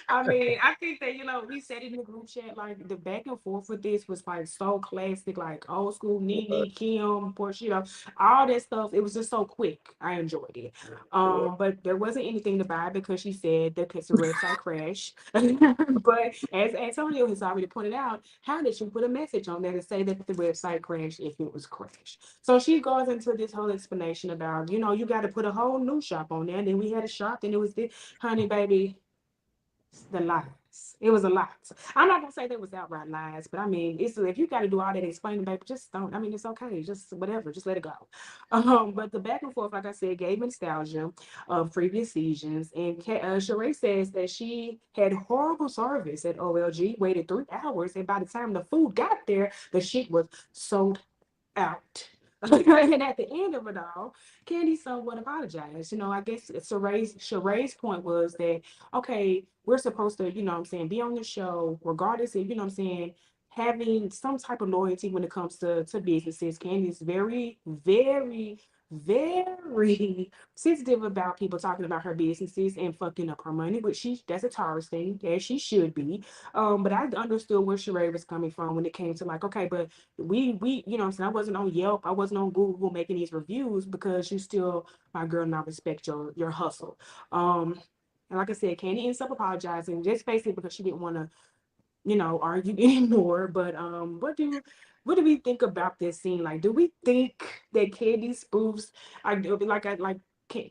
I mean, I think that we said it in the group chat, like the back and forth with this was like so classic, like old school Nene, Kim, Porsche, all that stuff. It was just so quick. I enjoyed it. But there wasn't anything to buy because she said that the website crashed. But as Antonio has already pointed out, how did she put a message on there to say that the website crashed if it was crashed? So she goes into this whole explanation about, you got to put a whole new shop on there. And then we had a shop, and it was this, honey, baby, the lies. It was a lot. I'm not gonna say there was outright lies, but I mean, it's if you got to do all that explaining, baby, just don't. I mean, it's okay. Just whatever. Just let it go. But the back and forth, like I said, gave nostalgia of previous seasons. And Sheree says that she had horrible service at OLG, waited 3 hours, and by the time the food got there, the shit was sold out. And at the end of it all, Kandi somewhat apologized. I guess Sheree's point was that, okay, we're supposed to, what I'm saying, be on the show, regardless of, what I'm saying, having some type of loyalty when it comes to businesses. Kandi is very, very, very sensitive about people talking about her businesses and fucking up her money, which that's a Taurus thing, as she should be. But I understood where Sheree was coming from when it came to like, okay, but we what I'm saying, I wasn't on Yelp, I wasn't on Google making these reviews because you still my girl, and I respect your hustle. um And like I said, Kandi ends up apologizing just basically because she didn't want to, argue anymore. But what do we think about this scene? Like, do we think that Kandi spoofs? Like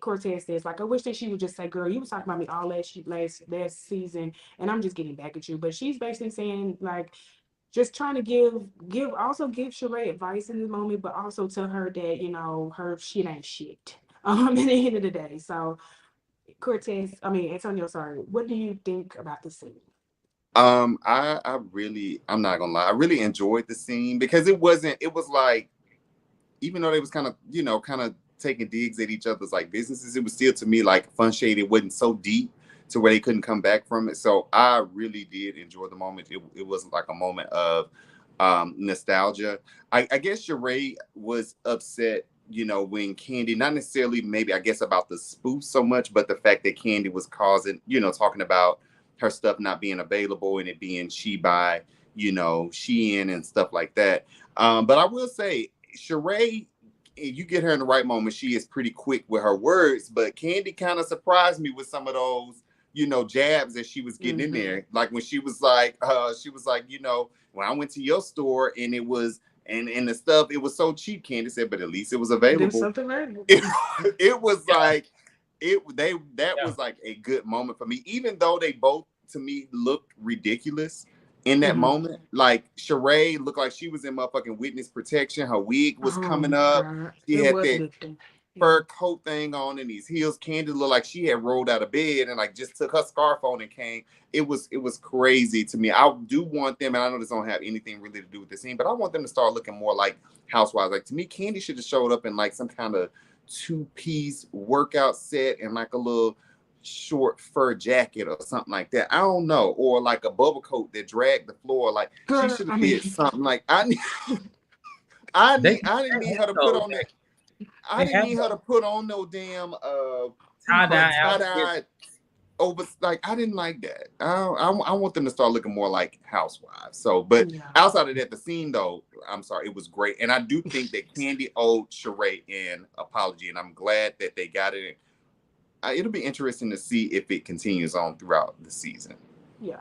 Cortez says, like, I wish that she would just say, "Girl, you was talking about me all last season, and I'm just getting back at you." But she's basically saying, like, just trying to give Sheree advice in the moment, but also tell her that her shit ain't shit. At the end of the day, so Antonio, sorry. What do you think about the scene? I'm not gonna lie, I really enjoyed the scene because it was like, even though they was kind of, kind of taking digs at each other's like businesses, it was still to me like fun shade. It wasn't so deep to where they couldn't come back from it. So I really did enjoy the moment. It was like a moment of nostalgia. I guess Sheree was upset, when Kandi, not necessarily maybe I guess about the spoof so much, but the fact that Kandi was causing, talking about her stuff not being available and it being she by, Shein and stuff like that. But I will say, Sheree, you get her in the right moment, she is pretty quick with her words, but Kandi kind of surprised me with some of those, jabs that she was getting in there. Like when she was like, when I went to your store and it was, and the stuff, it was so cheap, Kandi said, but at least it was available. Something available. It was like, that was like a good moment for me, even though they both to me looked ridiculous in that moment. Like Sheree looked like she was in motherfucking witness protection. Her wig was coming up. God. She had that fur coat thing on and these heels. Kandi looked like she had rolled out of bed and like just took her scarf on and came. It was crazy to me. I do want them, and I know this don't have anything really to do with the scene, but I want them to start looking more like Housewives. Like to me, Kandi should have showed up in like some kind of 2-piece workout set and like a little short fur jacket or something like that. I don't know, or like a bubble coat that dragged the floor. Like she should have did something. Like I didn't need her to put on that. I didn't need her to put on no damn tie-dye over. Like I didn't like that. I want them to start looking more like Housewives. So, but outside of that, the scene though, I'm sorry, it was great, and I do think that Kandi owed Sheree an apology, and I'm glad that they got it. It'll be interesting to see if it continues on throughout the season. Yeah.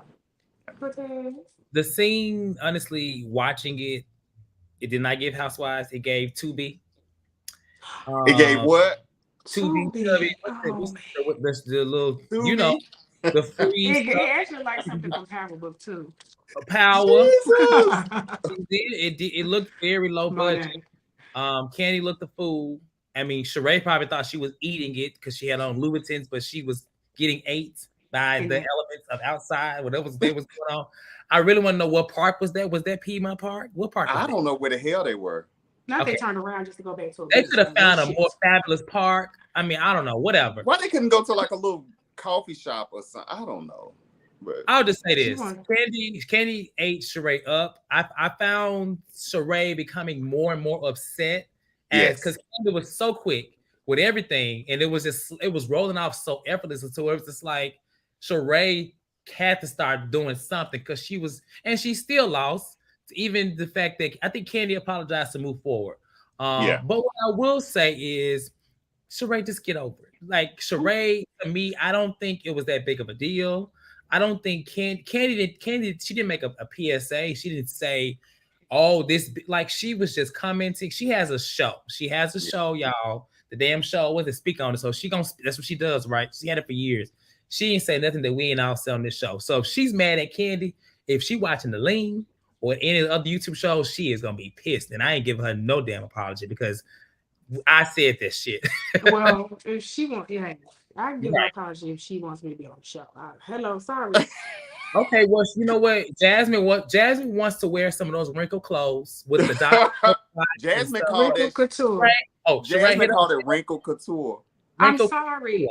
The scene, honestly, watching it did not give Housewives. It gave 2B. It gave what? 2B. The little, 2B? The free. It actually like something comparable too. Power. It looked very low budget. Kandi looked the fool. I mean, Sheree probably thought she was eating it because she had on Louboutins, but she was getting ate by the elements of outside, whatever they was going on. I really want to know what park was that? Was that Piedmont Park? What park? I don't know where the hell they were. They turned around just to go back to. They could have found a more fabulous park. I mean, I don't know. Whatever. Why they couldn't go to like a little coffee shop or something? I don't know. But I'll just say this: Kandi ate Sheree up. I found Sheree becoming more and more upset because Kandi was so quick with everything, and it was rolling off so effortlessly. So it was just like Sheree had to start doing something because she still lost. Even the fact that I think Kandi apologized to move forward. But what I will say is, Sheree, just get over it. Like Sheree, to me, I don't think it was that big of a deal. I don't think Kandi, she didn't make a PSA. She didn't say, oh, this, like she was just commenting. She has a show. Y'all. The damn show wasn't speak on it. So that's what she does, right? She had it for years. She ain't say nothing that we ain't all say on this show. So if she's mad at Kandi, if she watching The Lean or any of the other YouTube shows, she is gonna be pissed. And I ain't giving her no damn apology because I said this shit. Well, if she wants, I can give her an apology if she wants me to be on the show. Hello, sorry. Okay, well, you know what? Jasmine wants to wear some of those wrinkled clothes with the doctor. Jasmine called it couture. Right? Oh, Jasmine called it wrinkle couture. I'm sorry.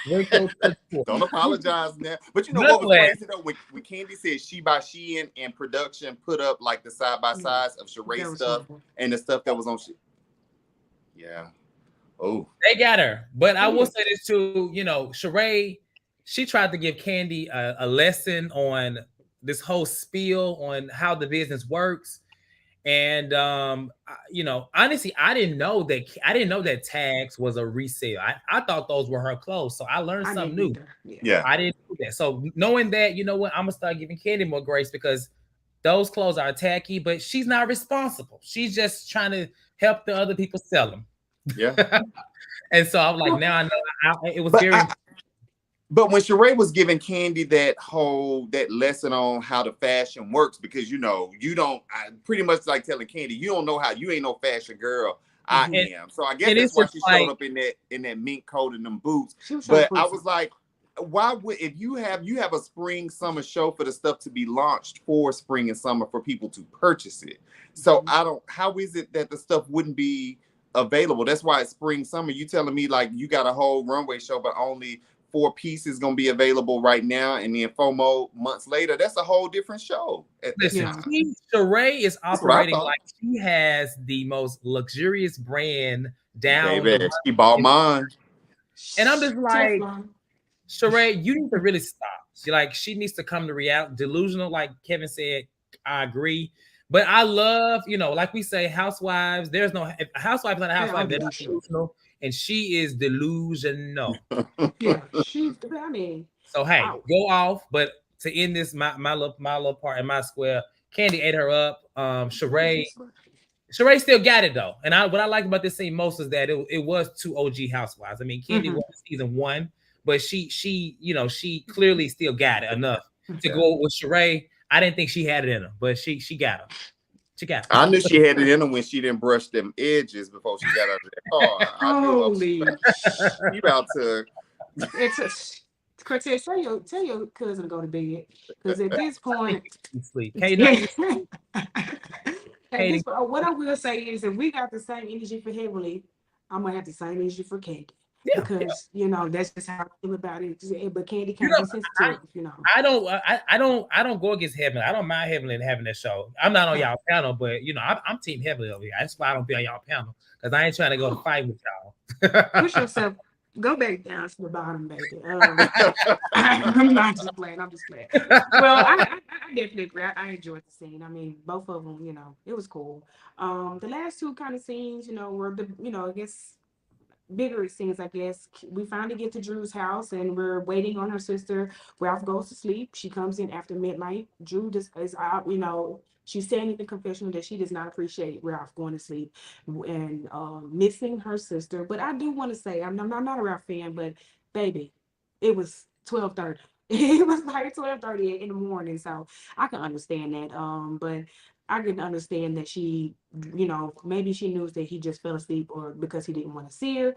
Don't apologize now. But you know what was crazy though? When Kandi said she by Shein and production put up like the side by sides of Sheree stuff and the stuff that was on shit. Yeah. Oh. They got her. But I will say this too, Sheree, she tried to give Kandi a lesson on this whole spiel on how the business works. And honestly, I didn't know that tags was a resale. I thought those were her clothes. So I learned I something didn't new. either. Yeah. Yeah. I didn't do that. So knowing that, you know what, I'm gonna start giving Kandi more grace because those clothes are tacky, but she's not responsible. She's just trying to help the other people sell them. Yeah. And so I'm like, now I know. It was But very. But when Sheree was giving Kandi that lesson on how the fashion works, because you don't pretty much like telling Kandi, you don't know how, you ain't no fashion girl. I am. So I guess that's it's why just she like, showed up in that mink coat and them boots. She was trying to But I prove was something. like, why would, if you have a spring summer show for the stuff to be launched for spring and summer for people to purchase it? So how is it that the stuff wouldn't be available? That's why it's spring summer. You telling me like you got a whole runway show, but only 4 pieces gonna be available right now, and then 4 more months later. That's a whole different show at that listen, time. Sheree is That's what I operating thought. like she has the most luxurious brand down Baby, the she bought mine. And I'm just like, Teflon. Sheree, you need to really stop. She needs to come to reality. Delusional, like Kevin said, I agree. But I love, like we say, housewives. There's no, if a housewife is not a housewife, they're not delusional. And she is delusional. Yeah, I mean, So hey, go off. But to end this, my little part in my square, Kandi ate her up. Sheree still got it though. And what I like about this scene most is that it was 2 OG housewives. I mean, Kandi was season 1, but she clearly still got it enough to go with Sheree. I didn't think she had it in her, but she got her. She got her. I knew she had it in her when she didn't brush them edges before she got out of that car. I knew she about to. Cortez, tell your cousin to go to bed, because at this point, sleep. What I will say is, if we got the same energy for Heavenly, I'm gonna have the same energy for Kandi. Yeah, because that's just how I feel about it. But Kandi can't be sensitive, I don't go against Heaven. I don't mind Heavenly and having that show. I'm not on y'all panel, but I'm Team Heavenly over here. That's why I don't be on y'all panel, because I ain't trying to go to fight with y'all. Push yourself. Go back down to the bottom, baby. I'm not just playing. I'm just playing. Well, I definitely agree. I enjoyed the scene. I mean, both of them, it was cool. The last 2 kind of scenes, were I guess bigger scenes. I guess we finally get to Drew's house and we're waiting on her sister. Ralph goes to sleep. She comes in after midnight. Drew just is out, she's saying in the confessional that she does not appreciate Ralph going to sleep and missing her sister. But I do want to say, I'm not a Ralph fan, but baby, it was 12:30. It was like 12:30 in the morning, so I can understand that. But I can understand that she, maybe she knew that he just fell asleep, or because he didn't want to see her.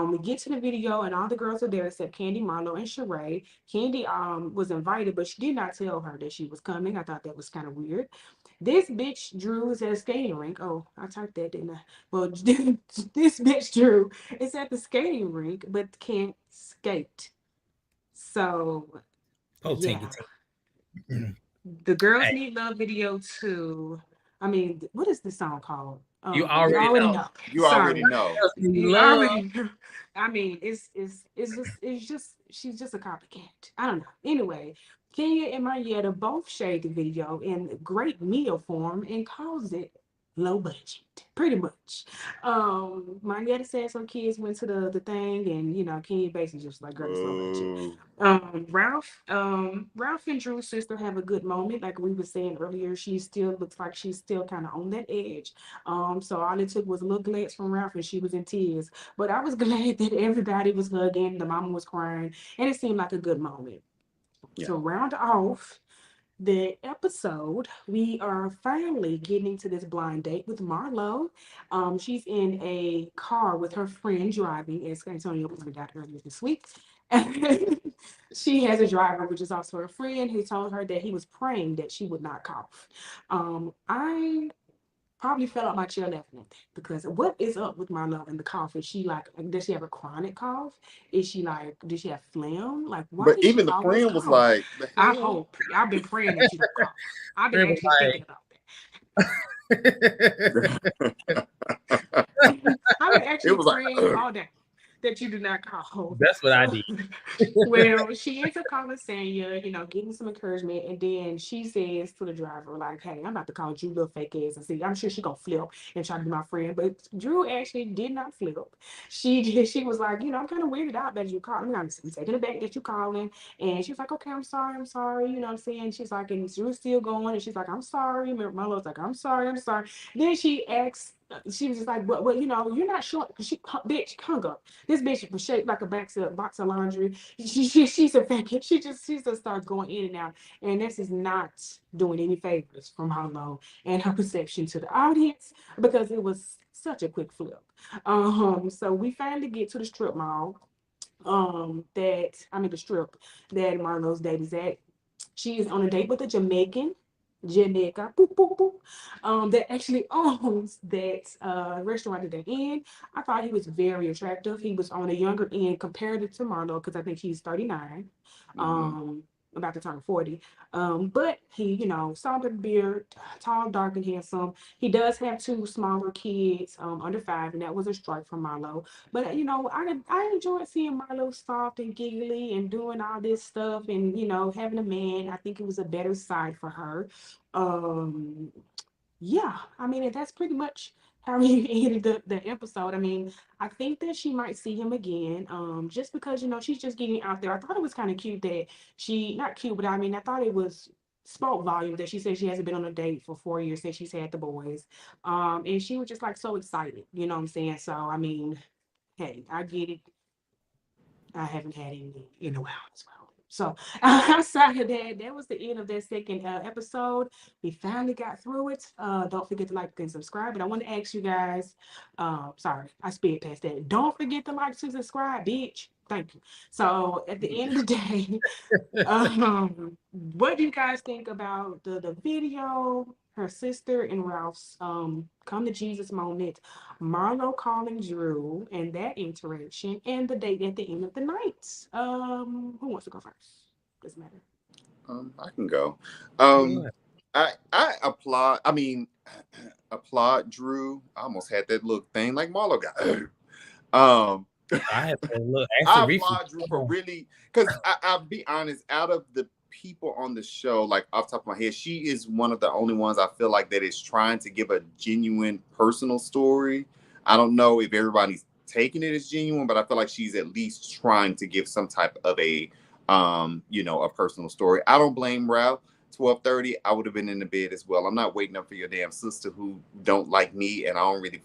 We get to the video and all the girls are there except Kandi, Marlo, and Sheree. Kandi was invited, but she did not tell her that she was coming. I thought that was kind of weird. This bitch Drew is at a skating rink. Oh, I typed that, didn't I? Well, this bitch Drew is at the skating rink, but can't skate. So, yeah. The Girls Need Love video too. I mean, what is this song called? You already know. You already know. I mean, it's just she's just a copycat. I don't know. Anyway, Kenya and Marietta both shared the video in great meal form and calls it low budget, pretty much. Marietta said some kids went to the thing, and Kenya basically just like, girl, it's low budget. Ralph and Drew's sister have a good moment. Like we were saying earlier, she still looks like she's still kind of on that edge. So all it took was a little glance from Ralph and she was in tears. But I was glad that everybody was hugging, the mama was crying, and it seemed like a good moment. Yeah. To round off the episode, we are finally getting to this blind date with Marlo. She's in a car with her friend driving, as Antonio pointed out earlier this week. She has a driver, which is also her friend, who told her that he was praying that she would not cough. I probably fell out my chair laughing at that, because what is up with Marlo and the cough? Is she like, does she have a chronic cough? Is she like, does she have phlegm? Like, why? But even the friend was like, I hope. I've been praying that you don't cough. I've been actually thinking about that. I've been actually praying all day that you do not cough. That's what I did. Well, she ends up calling Sanya, getting some encouragement, and then she says to the driver, like, "Hey, I'm about to call Drew little fake ass and see. I'm sure she gonna flip and try to be my friend." But Drew actually did not flip. She was like, I'm kind of weirded out that you called me. I'm taking it back that you calling, and she's like, "Okay, I'm sorry." You know what I'm saying? She's like, and Drew's still going, and she's like, "I'm sorry." Marlo's like, "I'm sorry, I'm sorry." Then she asks. She was just like, "Well, you're not sure." Because bitch, hung up. This bitch was shaped like a box of laundry. She's a fake. She just starts going in and out, and this is not doing any favors from Harlow and her perception to the audience because it was such a quick flip. So we finally get to the strip mall. The strip that Marlo's date is at. She is on a date with a Jamaica, boop, boop, boop, that actually owns that restaurant at the end. I thought he was very attractive. He was on a younger end compared to Marlo because I think he's 39, Mm-hmm. about to turn 40. But he, solid beard, tall, dark, and handsome. He does have two smaller kids, under 5, and that was a strike from Marlo. But I enjoyed seeing Marlo soft and giggly and doing all this stuff, and having a man. I think it was a better side for her. Um, yeah, I mean, and that's pretty much how he ended the episode. I mean, I think that she might see him again, just because she's just getting out there. I thought it was kind of cute that she, not cute, but I mean, I thought it was spoke volume that she said she hasn't been on a date for 4 years since she's had the boys, and she was just like so excited. You know what I'm saying? So I mean, hey, I get it. I haven't had any in a while as well. So outside of that, that was the end of that second episode. We finally got through it. Don't forget to like and subscribe. But I want to ask you guys. Sorry, I sped past that. Don't forget to like and subscribe, bitch. Thank you. So at the end of the day, what do you guys think about the video, her sister and Ralph's come to Jesus moment, Marlo calling Drew and that interaction, and the date at the end of the night? Who wants to go first? Doesn't matter. I can go. Yeah. I applaud. I mean, applaud Drew. I almost had that look thing like Marlo got. um, I have to look, ask the I reflex. applaud Drew for really, because I'll be honest, out of the people on the show, like off the top of my head, she is one of the only ones I feel like that is trying to give a genuine personal story. I don't know if everybody's taking it as genuine, but I feel like she's at least trying to give some type of a personal story. I don't blame Ralph. 12:30, I would have been in the bed as well. I'm not waiting up for your damn sister who don't like me, and I don't really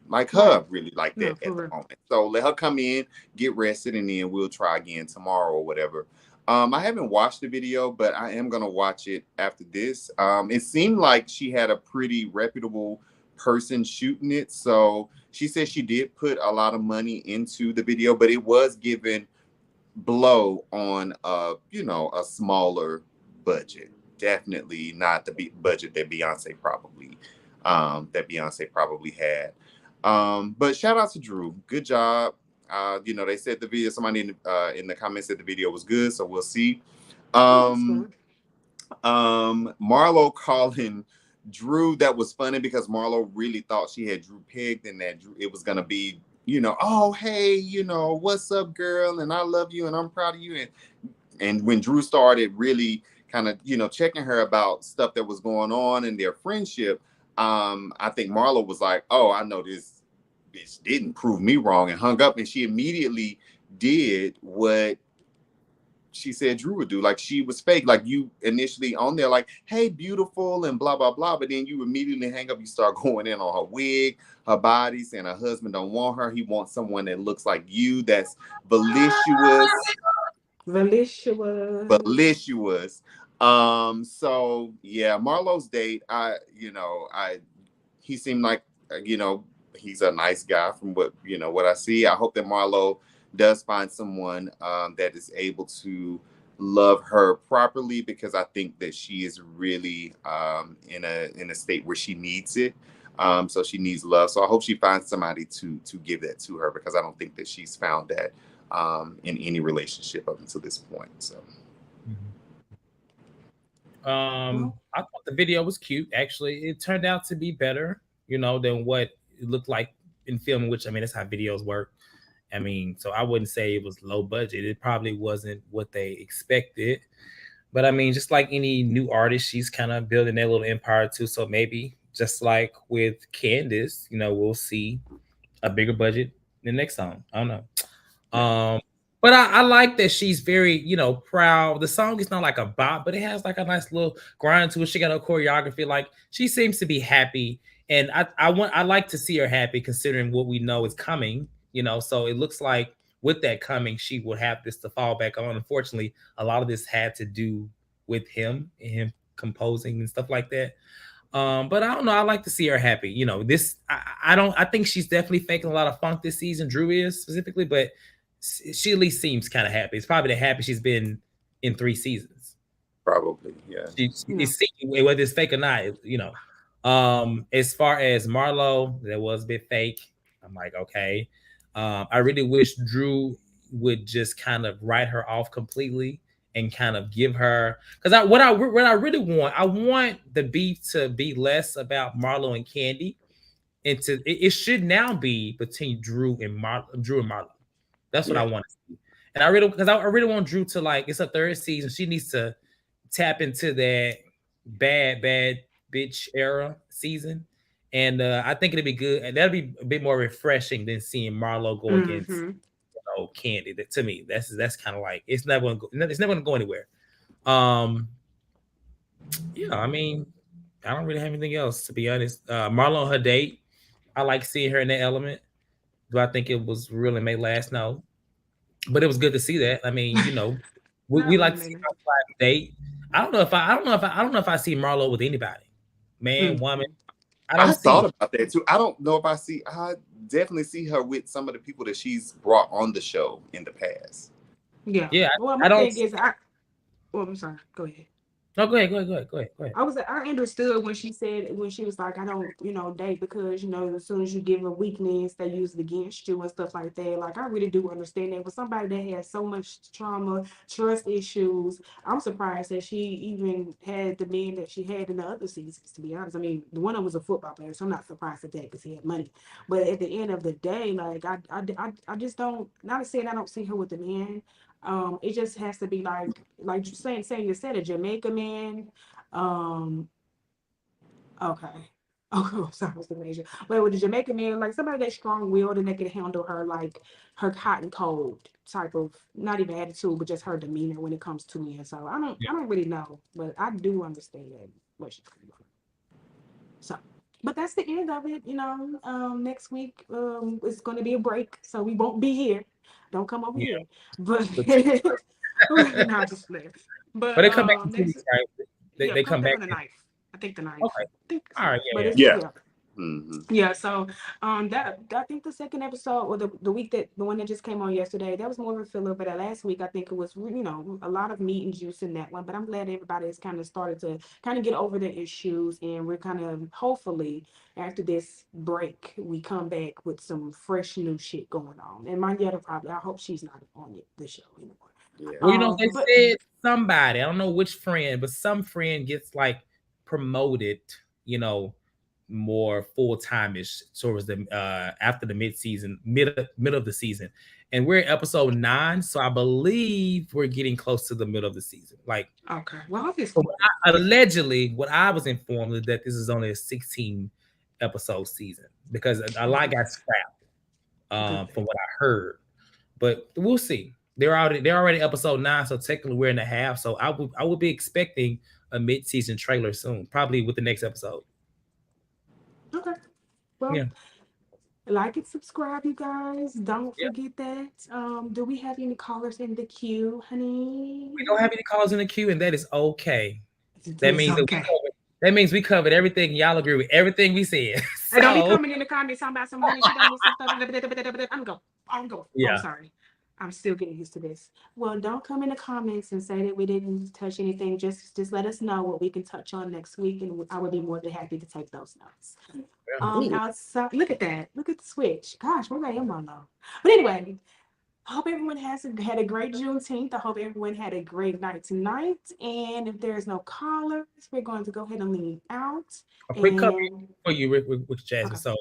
like Right. her really like No, that for at the real. moment. So let her come in, get rested, and then we'll try again tomorrow or whatever. I haven't watched the video, but I am gonna watch it after this. It seemed like she had a pretty reputable person shooting it. So she said she did put a lot of money into the video, but it was given blow on a smaller budget. Definitely not the budget that Beyonce probably had. But shout out to Drew. Good job. They said the video. Somebody in the comments said the video was good, so we'll see. Oh, that's Um, good. Marlo calling Drew, that was funny because Marlo really thought she had Drew picked and that Drew, it was gonna be, oh hey, what's up, girl, and I love you and I'm proud of you. And when Drew started really kind of, checking her about stuff that was going on in their friendship, I think Marlo was like, oh, I know this bitch didn't prove me wrong, and hung up, and she immediately did what she said Drew would do. Like, she was fake. Like, you initially on there like, hey, beautiful and blah blah blah, but then you immediately hang up. You start going in on her wig, her body, saying her husband don't want her. He wants someone that looks like you, that's voluptuous, Voluptuous. voluptuous. So yeah, Marlo's date, he seemed like, he's a nice guy from what I see. I hope that Marlo does find someone that is able to love her properly, because I think that she is really in a state where she needs it. So she needs love. So I hope she finds somebody to give that to her, because I don't think that she's found that in any relationship up until this point. So Well, I thought the video was cute. Actually, it turned out to be better, than what it looked like in film. Which, I mean, that's how videos work. I mean, so I wouldn't say it was low budget. It probably wasn't what they expected. But I mean, just like any new artist, she's kind of building that little empire too. So maybe just like with Candace, we'll see a bigger budget the next song. I don't know. Yeah, But I like that she's very, proud. The song is not like a bop, but it has like a nice little grind to it. She got a choreography. Like she seems to be happy. And I like to see her happy considering what we know is coming, So it looks like with that coming, she will have this to fall back on. Unfortunately, a lot of this had to do with him and him composing and stuff like that. But I don't know. I like to see her happy. This I don't. I think she's definitely faking a lot of funk this season. Drew is specifically, but she at least seems kind of happy. It's probably the happiest she's been in 3 seasons. probably. Yeah. Yeah. She's whether it's fake or not. As far as Marlo, that was a bit fake. I'm like, okay. I really wish Drew would just kind of write her off completely and kind of give her because what I really want, I want the beef to be less about Marlo and Kandi, and it should now be between Drew and Marlo. That's what I Yeah. want to see. And I really want Drew to like. It's a 3rd season. She needs to tap into that bad bitch era season, and I think it'd be good, and that'd be a bit more refreshing than seeing Marlo go against Mm-hmm. Kandi. To me, that's kind of like it's never gonna go. It's never gonna go anywhere. Um, yeah, I mean, I don't really have anything else to be honest. Marlo on her date, I like seeing her in that element. Do I think it was real and may last? No, but it was good to see that. I mean, we Not like really, to see maybe. housewives date. I don't know if I see Marlo with anybody, man, woman. Mm-hmm. I I don't thought see. about that too. I don't know if I see. I definitely see her with some of the people that she's brought on the show in the past. Yeah. Yeah, Well, I my don't. thing is, well, I'm sorry. Go ahead. No, go ahead, go ahead, go ahead, go ahead, go ahead. I understood when she was like, I don't, date because, as soon as you give a weakness, they use it against you and stuff like that. Like, I really do understand that. But somebody that has so much trauma, trust issues, I'm surprised that she even had the men that she had in the other seasons, to be honest. I mean, the one of them was a football player, so I'm not surprised at that because he had money. But at the end of the day, like, I just don't, not saying I don't see her with the men. It just has to be like you saying you said a Jamaica man. Um, okay. Oh, sorry, I was the major. But with a Jamaican man, like somebody that's strong willed and they can handle her like her hot and cold type of not even attitude, but just her demeanor when it comes to me. And so Yeah, I don't really know, but I do understand what she's coming from. So, but that's the end of it. Next week it's going to be a break, so we won't be here. Don't come over yeah. here. But But not just there. but But they come back in two next, weeks, right? They, yeah, they come come back back on the in. ninth. I think the ninth. Okay. I think All so. right. But Yeah. it's Yeah. yeah. Hmm. Yeah, so that I think the second episode or the week that the one that just came on yesterday, that was more of a filler. But the last week I think it was a lot of meat and juice in that one. But I'm glad everybody has kind of started to kind of get over the issues, and we're kind of hopefully after this break we come back with some fresh new shit going on. And Manietta probably I hope she's not on the show anymore. Yeah. Well, they But said somebody, I don't know which friend, but some friend gets like promoted, you know, more full time-ish towards the after the middle of the season. And we're at episode 9, so I believe we're getting close to the middle of the season. Like okay, well so obviously. allegedly, what I was informed is that this is only a 16 episode season because a lot Good, got scrapped good. from what I heard. But we'll see. They're already episode 9, so technically we're in the half. So I would be expecting a mid-season trailer soon, probably with the next episode. Okay. Well, Yeah. like and subscribe, you guys. Don't Yeah. forget that. Do we have any callers in the queue, We don't honey? have any calls in the queue, and that is okay. That It's means okay. we covered everything. Y'all agree with everything we said. And don't be So coming in the comments talking about some honey. She done this and stuff. I'm go. I'm go. Oh, I'm yeah. sorry. I'm still getting used to this. Well, don't come in the comments and say that we didn't touch anything. Just let us know what we can touch on next week, and I would be more than happy to take those notes. Ooh. Outside, look at that. Look at the switch. Gosh, where I am on now. But anyway, I hope everyone had a great Juneteenth. I hope everyone had a great night tonight. And if there's no callers, we're going to go ahead and leave out. A quick cover And for you with Jasmine. okay, So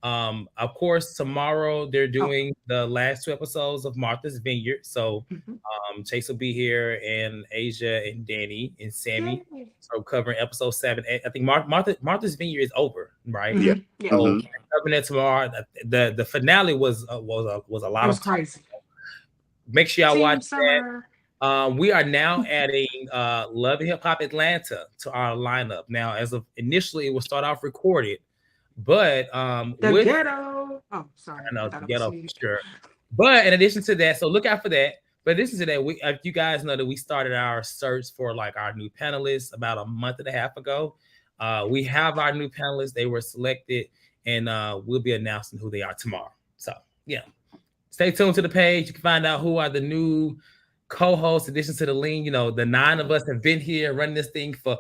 Of course, tomorrow they're doing the last 2 episodes of Martha's Vineyard. So Chase will be here, and Asia and Danny and Sammy. So covering episode 7. I think Martha's Vineyard is over, right? Yeah. So covering that tomorrow. The finale was a lot of crazy. Make sure y'all watch Summer. that. We are now adding Love and Hip Hop Atlanta to our lineup. Now, as of initially, it will start off recorded, but the ghetto. Oh, sorry. I know the ghetto for sure. But in addition to that, so look out for that. But in addition to that, you guys know that we started our search for like our new panelists about a month and a half ago. We have our new panelists; they were selected, and we'll be announcing who they are tomorrow. So yeah, stay tuned to the page. You can find out who are the new co-hosts. In addition to the lean, you know, the 9 of us have been here running this thing for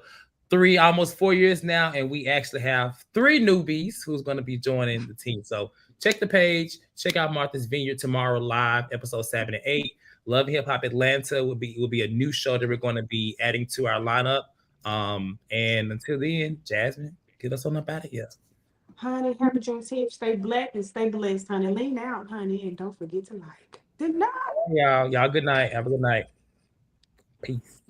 almost 4 years now, and we actually have 3 newbies who's going to be joining the team. So check the page, check out Martha's Vineyard tomorrow live, episode 7 and 8. Love and Hip Hop Atlanta will be a new show that we're going to be adding to our lineup. And until then, Jasmine, get us on up out of here. Honey, happy Juneteenth. Stay black and stay blessed, honey. Lean out, honey, and don't forget to like. Good night. Y'all good night. Have a good night. Peace.